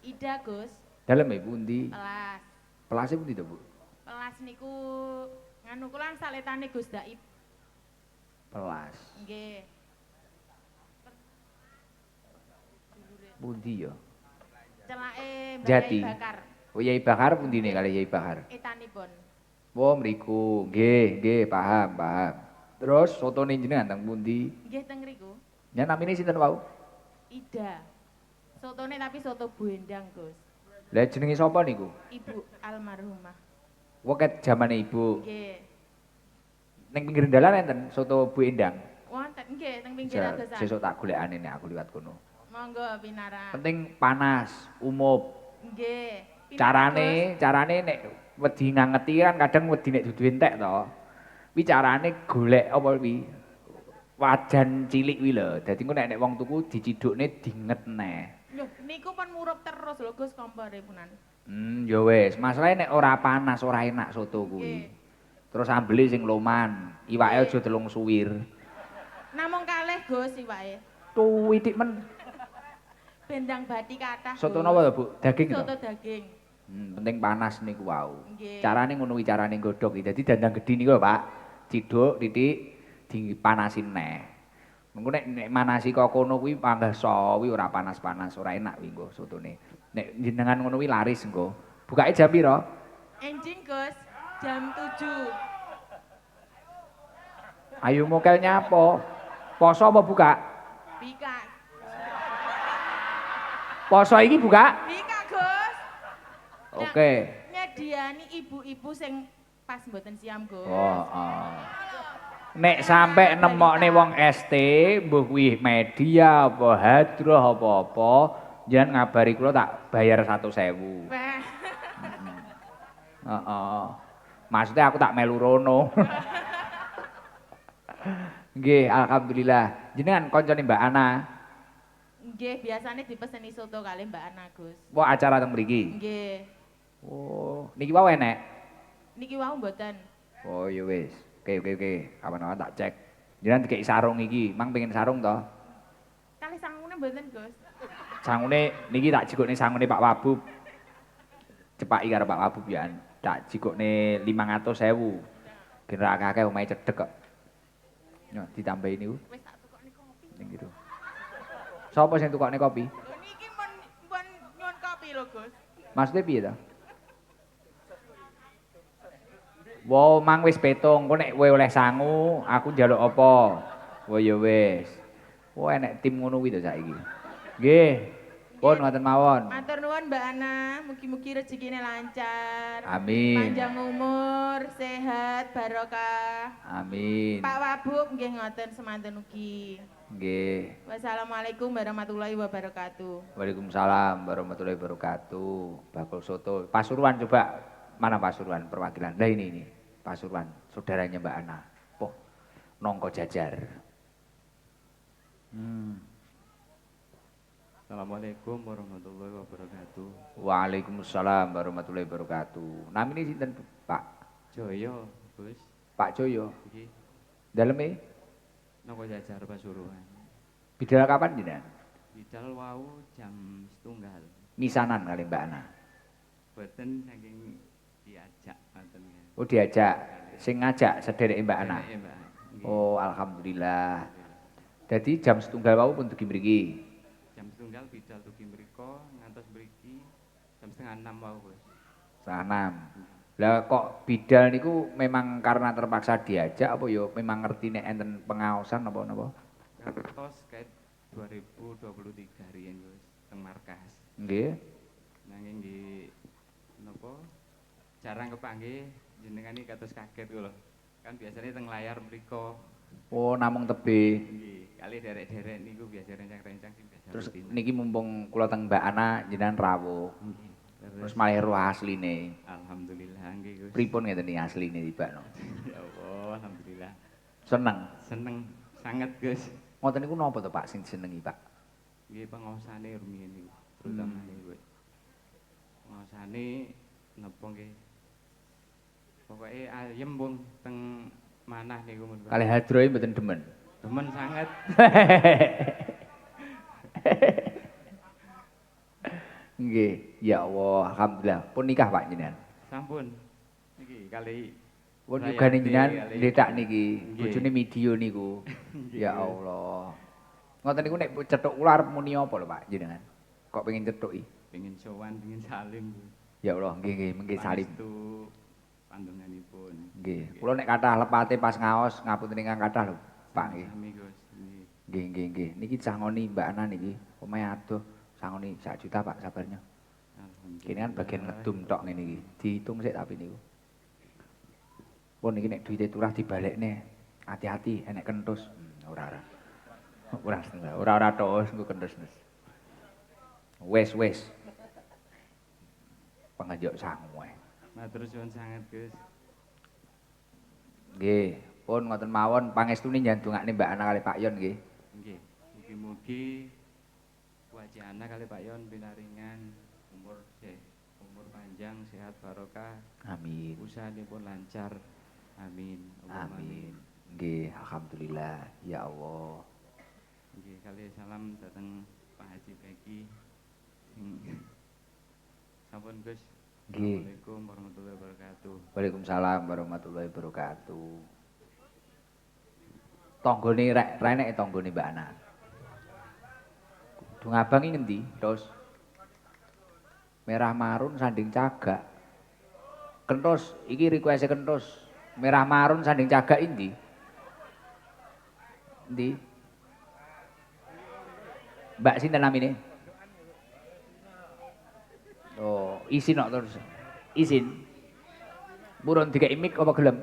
Ida Gus, Dalem e pundi? pelas. Pelase pundi to, Bu? Pelas niku nganu kula saletane Gus Daib. Pelas. Nggih. Pundi ya? Celake Mbak Jati. Yai Bakar. Oh Yai Bakar pundine kali Yai Bakar? Etanipun. Oh mriku. Nggih, paham. Terus sotone jenengan teng pundi? Nggih teng mriku. Ya namine sinten wau? Ida. Sotone tapi soto Bu Endang, Gus. Lah jenenge sapa niku? Ibu almarhumah. Wong ket jamane ibu. Nggih. Ning pinggir dalan enten soto Bu Endang. Wonten nggih teng pinggir dadosan. Sesuk tak golekane nek aku liwat kono. Monggo pinarak. Penting panas, umup. Nggih. Carane nek wedi ngangeti kan kadang wedi nek dudu entek to. Wi carane golek apa wi? Wajan cilik wi lho. Dadi engko nek wong tuku dicidukne dinget neh. Lho, niku pun murup terus lho Gus kompore punan. Ya wis, masalahe nek ora panas ora enak soto kuwi. Terus sambele sing loman, iwake aja telung suwir. Namung kalih Gus iwake. Tuwitik men. Bendang bathi kathah. Soto Gus. napa ya, Bu? Daging to? Soto daging. Penting panas niku wau. Nggih. Carane ngono kuwi carane nggodhog iki. Dadi dandang gedhi niku lho, Pak. Ciduk titik dipanasin neh. Mengko nek manasi kok kono kuwi panggah sawi ora panas-panas, ora enak kuwi engko sotone. Nek jenengan ngono kuwi laris engko. Bukake jam pira? Enjing Gus, jam 7. Ayo mokel nyapa? Poso apa buka? Bika. Poso iki buka? Ika, Gus. Oke. Nyediani ibu-ibu sing pas mboten siam, Gus. Oh. Nek sampe nemokne wong ST, mbuh kuwi media apa hadroh apa-apa, jangan ngabari kula tak bayar 100.000. Wah. Heeh. Maksudnya aku tak melu rono. Nggih, alhamdulillah. Jenengan koncone Mbak Ana. Nggih, biasanya dipeseni soto kali Mbak Ana, Gus. Wah, acara teng mriki. Nggih. Oh, niki wae enek. Niki wau mboten. Oh, ya wis. Oke. Kapan-kapan tak cek. Jenengan dikeki sarung iki, mang pengen sarung toh? Kali sangune mboten, Gus. Sangune niki tak jikokne sangune Pak Wabub. Cepaki karo Pak Wabub ya. Tak jikokne 500.000. Kira akeh-akeh omahe cedhek kok. Yo ditambahi niku. Wis tak tukokne kopi. Ning gitu. Sapa sing tukokne kopi? Lho niki pun nyuwun kopi lho, Gus. Maksudnya piye to? Wow, mang wis petung, kok nek kowe oleh sangu, aku njaluk apa? Wo ya wis. Oh enek tim ngono kuwi to saiki. Nggih. Pun ngoten mawon. Matur nuwun Mbak Ana, mugi-mugi rezekine lancar. Amin. Panjang umur, sehat, barokah. Amin. Pak Wabub nggih ngoten semanten ugi. Nggih. Wassalamualaikum warahmatullahi wabarakatuh. Waalaikumsalam warahmatullahi wabarakatuh. Bakul soto. Pasuruan coba. Mana Pasuruan perwakilan? Nah ini Pasuruan, saudaranya Mbak Ana. Oh, nongko jajar. Assalamualaikum warahmatullahi wabarakatuh. Waalaikumsalam warahmatullahi wabarakatuh. Namine sinten, Pak? Joyo, Gus. Pak Joyo. Iki Daleme napa jajar Pasuruan. bidal kapan jenengan? Bidal wau jam 1:00. Misanan kali Mbak Ana. Boten saking diajak ngoten ya. Oh diajak, sing ngajak sedereke Mbak Ana. Iya, Mbak. Nggih. Oh alhamdulillah. Jadi jam 1:00 wau pun dugi mriki. Jam 1:00 bidal dugi mriko ngantos mriki jam 5:30 wau, Gus. 5:30. Lah kok bidal niku memang karena terpaksa diajak apa ya memang ngerti nek enten pengaosan apa napa? Ngertos kayak 2023 riyen, Gus, teng markas. Nggih. Nanging nggih napa jarang kepanggih jenengan iki kados kaget kula. Kan biasanya teng layar mriko. Oh namung tebe. Nggih, kali derek-derek niku biasa rencang-rencang sing biasa. Terus rutin. niki mumpung kula teng Mbak Ana jenengan rawuh. Nggih. Terus malah roh asline. Alhamdulillah nggih, Gus. Pripun ngeten iki asline tibakno? Ya Allah, alhamdulillah. Seneng. Seneng sangat, Gus. Ngoten niku napa to Pak sing disenengi, Pak? Nggih pengosane rumiyin niku, terutama niku. Pengosane napa nggih. Pokoke ayem wong teng manah niku men. Kalih hadroe mboten demen. Demen sangat. Nggih, ya Allah, alhamdulillah. Pun nikah Pak jenengan. Sampun. Niki kali Pun Rayati yugane jenengan kali. ndetak niki, Nggih. bojone video niku. Nggih, Ya Gus. Allah. Ngoten niku nek cethuk kula arep muni apa lho Pak jenengan? Kok pengen cethuki? Pengen sowan, pengen salim. Gus. Ya Allah, nggih mengki salim. Pangestu pandonganipun. Nggih. Kula nek kathah lepate pas ngaos ngapunten ingkang kathah lho, Pak nggih. Sami, Gus. Nggih. Nggih. Niki sangoni Mbak Ana niki, omahe adoh. Sangoni 1 juta Pak sabarnya. Alhamdulillah. Kene kan bagian ngedum tok ngene iki. Dihitung sik tapi niku. Pun iki nek duwite turah dibalekne. Hati-hati enek kentus. Ora. Ora tok engko kentus. Wes. Pengajuk sangu ae. Matur suwun sangat, Gus. Nggih, pun ngoten mawon pangestune njandungake Mbak Ana kali Pak Yon nggih. Nggih. Mugi-mugi Wajah Ana kali Pak Yon pinaringan umur panjang, sehat barokah, Amin. usahanipun lancar. Amin. Allahumma Amin. Nggih, alhamdulillah. Ya Allah. Nggih, kali salam dateng Pak Haji Beki. Sampun, Gus. Nggih. Assalamualaikum warahmatullahi wabarakatuh. Waalaikumsalam warahmatullahi wabarakatuh. Tanggane renek tanggane Mbak Ana. Dung Abang iki ngendi? Terus merah marun sanding cagak. Kentus, iki request kentus. Merah marun sanding cagak endi? Endi? Mbak sinten namine? Isin kok terus. Isin. Purun dikek mik apa gelem?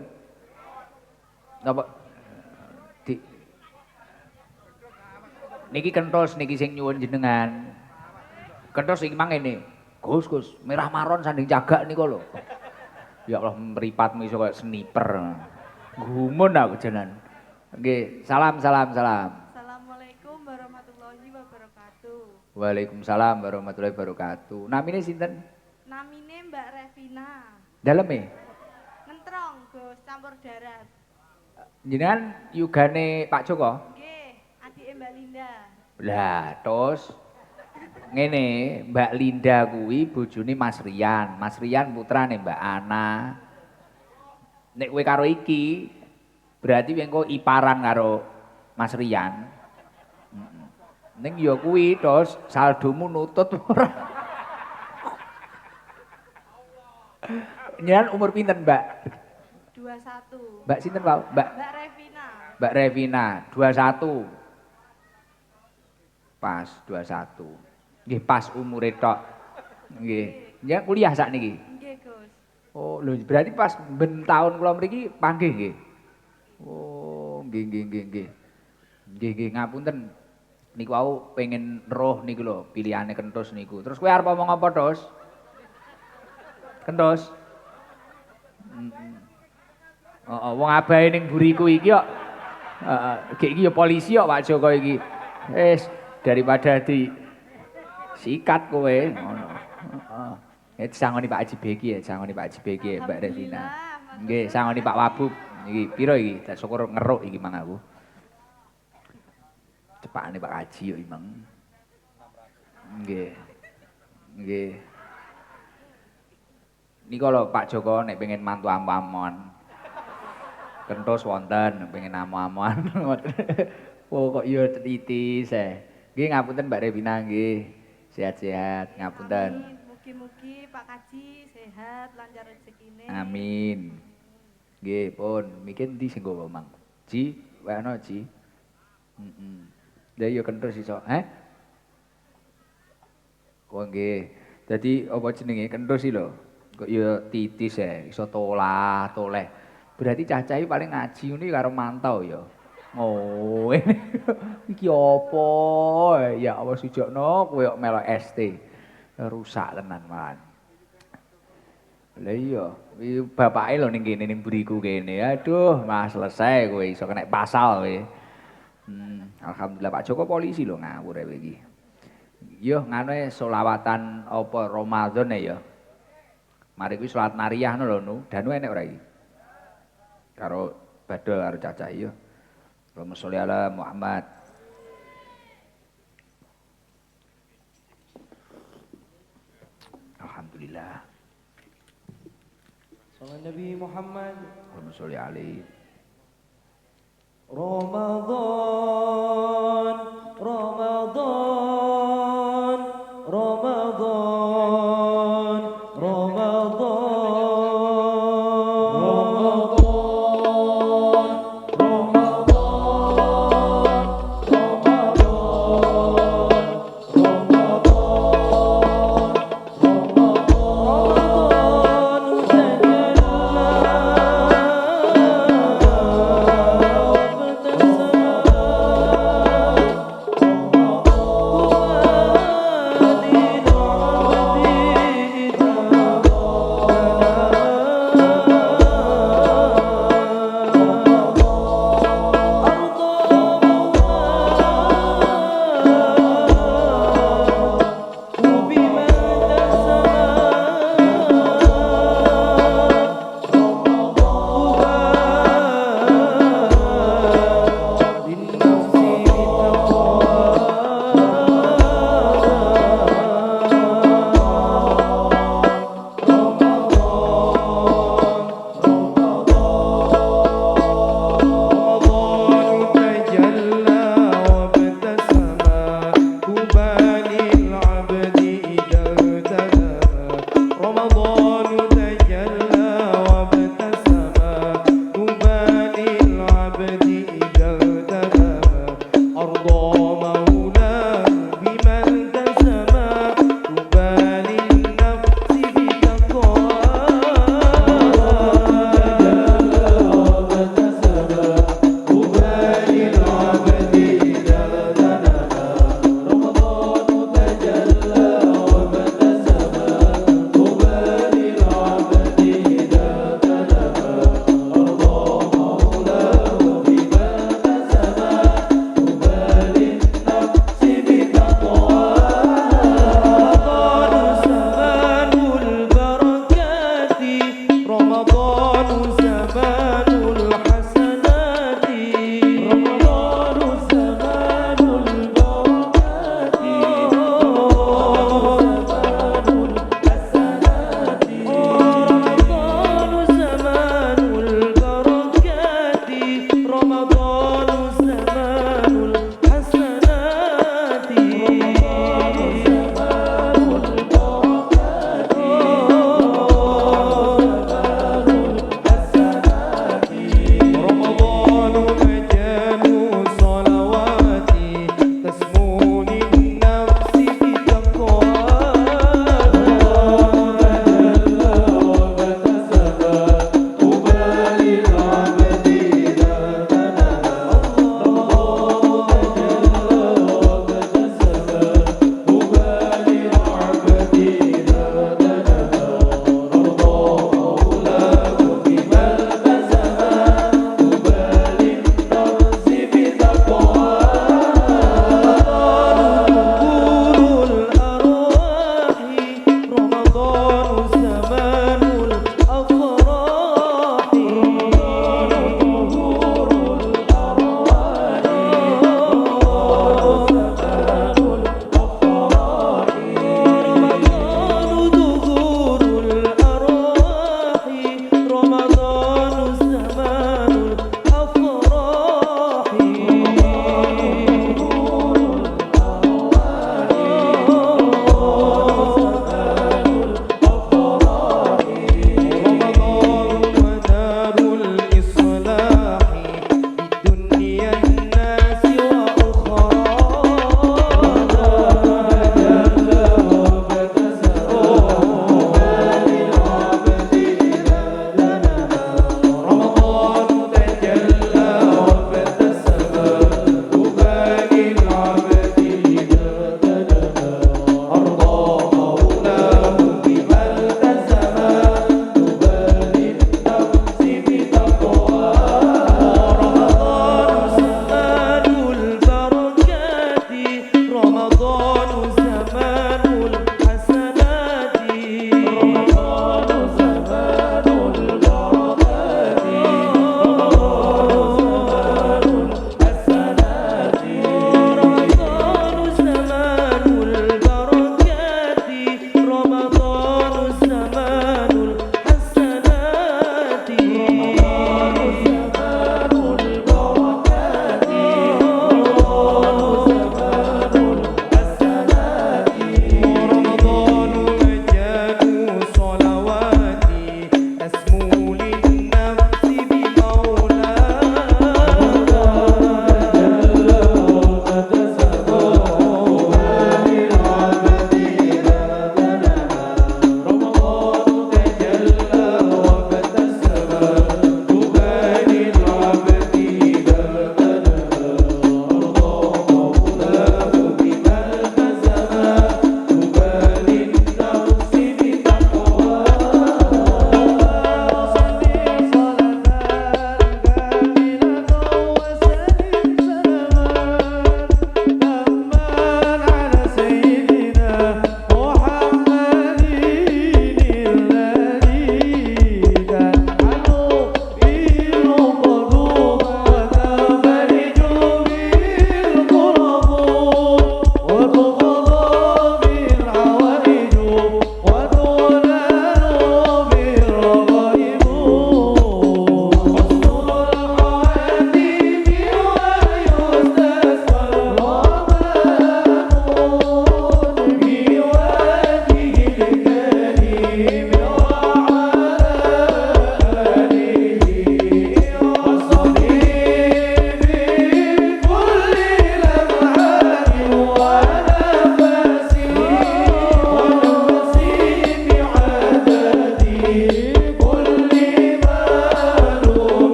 Apa di niki kentos niki sing nyuwun jenengan. Kentos iki mang ngene. Gus, merah maron sanding cagak niku lho. Ya Allah mripatmu iso kaya sniper. Gumun aku jenengan. Nggih, salam. Assalamualaikum warahmatullahi wabarakatuh. Waalaikumsalam warahmatullahi wabarakatuh. Namine sinten? Namine Mbak Revina. Daleme? Ngentrong, Gus, campur darat. Jenengan yugane Pak Joko? Nggih, adike Mbak Linda. Lah, terus ngene, Mbak Linda kuwi bojone Mas Rian. Mas Rian putrane Mbak Ana. Nek kowe karo iki berarti engko iparan karo Mas Rian. Ning ya kuwi terus saldomu nutut ora. Jenengan umur pinten, Mbak? 21. Mbak sinten, Pak? Mbak Revina. Mbak Revina 21. Pas 21. Nggih pas umure tok. Nggih. Ya kuliah sakniki. Nggih, Gus. Oh, lho berarti pas ben taun kula mriki panggih nggih. Oh, nggih. Nggih, ngapunten. Niku wau pengen roh niku lho, pilihane Kentus niku. Terus kowe arep omong apa, Tos? Kentus. Wong abahe ning buriku iki kok. Iki ya polisi kok Pak Joko iki. Daripada di sikat kowe ngono. Heeh. Sangoni Pak Haji Beki ya, sangoni Pak Haji Beki ya Mbak Revina. Nggih, sangoni Pak Wabub. Iki piro iki? Tak syukur ngeruk iki mang aku. Cepakane Pak Haji yo imang. Nggih. Nika lho Pak Joko nek pengen mantu amu-amuan. Kentos wonten pengen amu-amuan. Oh kok yo titis Nggih ngapunten Mbak Revina nggih. Sehat-sehat ngapunten. Amin. Mugi-mugi Pak Kaji sehat, lancar rezekine. Amin. Nggih pun, mikir ndi sing nggawa Mang? Ji, wekno Ji. Lah yo kentus iso, Kok nggih. Dadi apa jenenge kentus iki lho. Kok yo titis iso toleh. Berarti cacahe paling ngaji ngene karo mantau ya. Oh, iki apa? Ya Allah sujokno kowe kok melok ST. Rusak tenan man. Lah iya, bapake lho ning kene ning buriku kene. Aduh, mas selesai kowe iso kena pasal kowe. Alhamdulillah Pak Joko polisi lho ngawur kowe iki. Yo ngene selawatan apa Ramadan ya. Mari kuwi salat nariyah lho nu, danu enek ora iki? Karo badal karo cacah iya. Allahumma sholli ala Muhammad. Alhamdulillah. Sallallahu Nabi Muhammad. Allahumma sholli alaihi. Ramadan, Ramadan, Ramadan, Ramadan.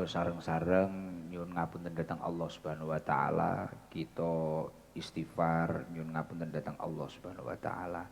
sareng-sareng nyuwun ngapunten dhateng Allah Subhanahu wa taala, kita istighfar nyuwun ngapunten dhateng Allah Subhanahu wa taala.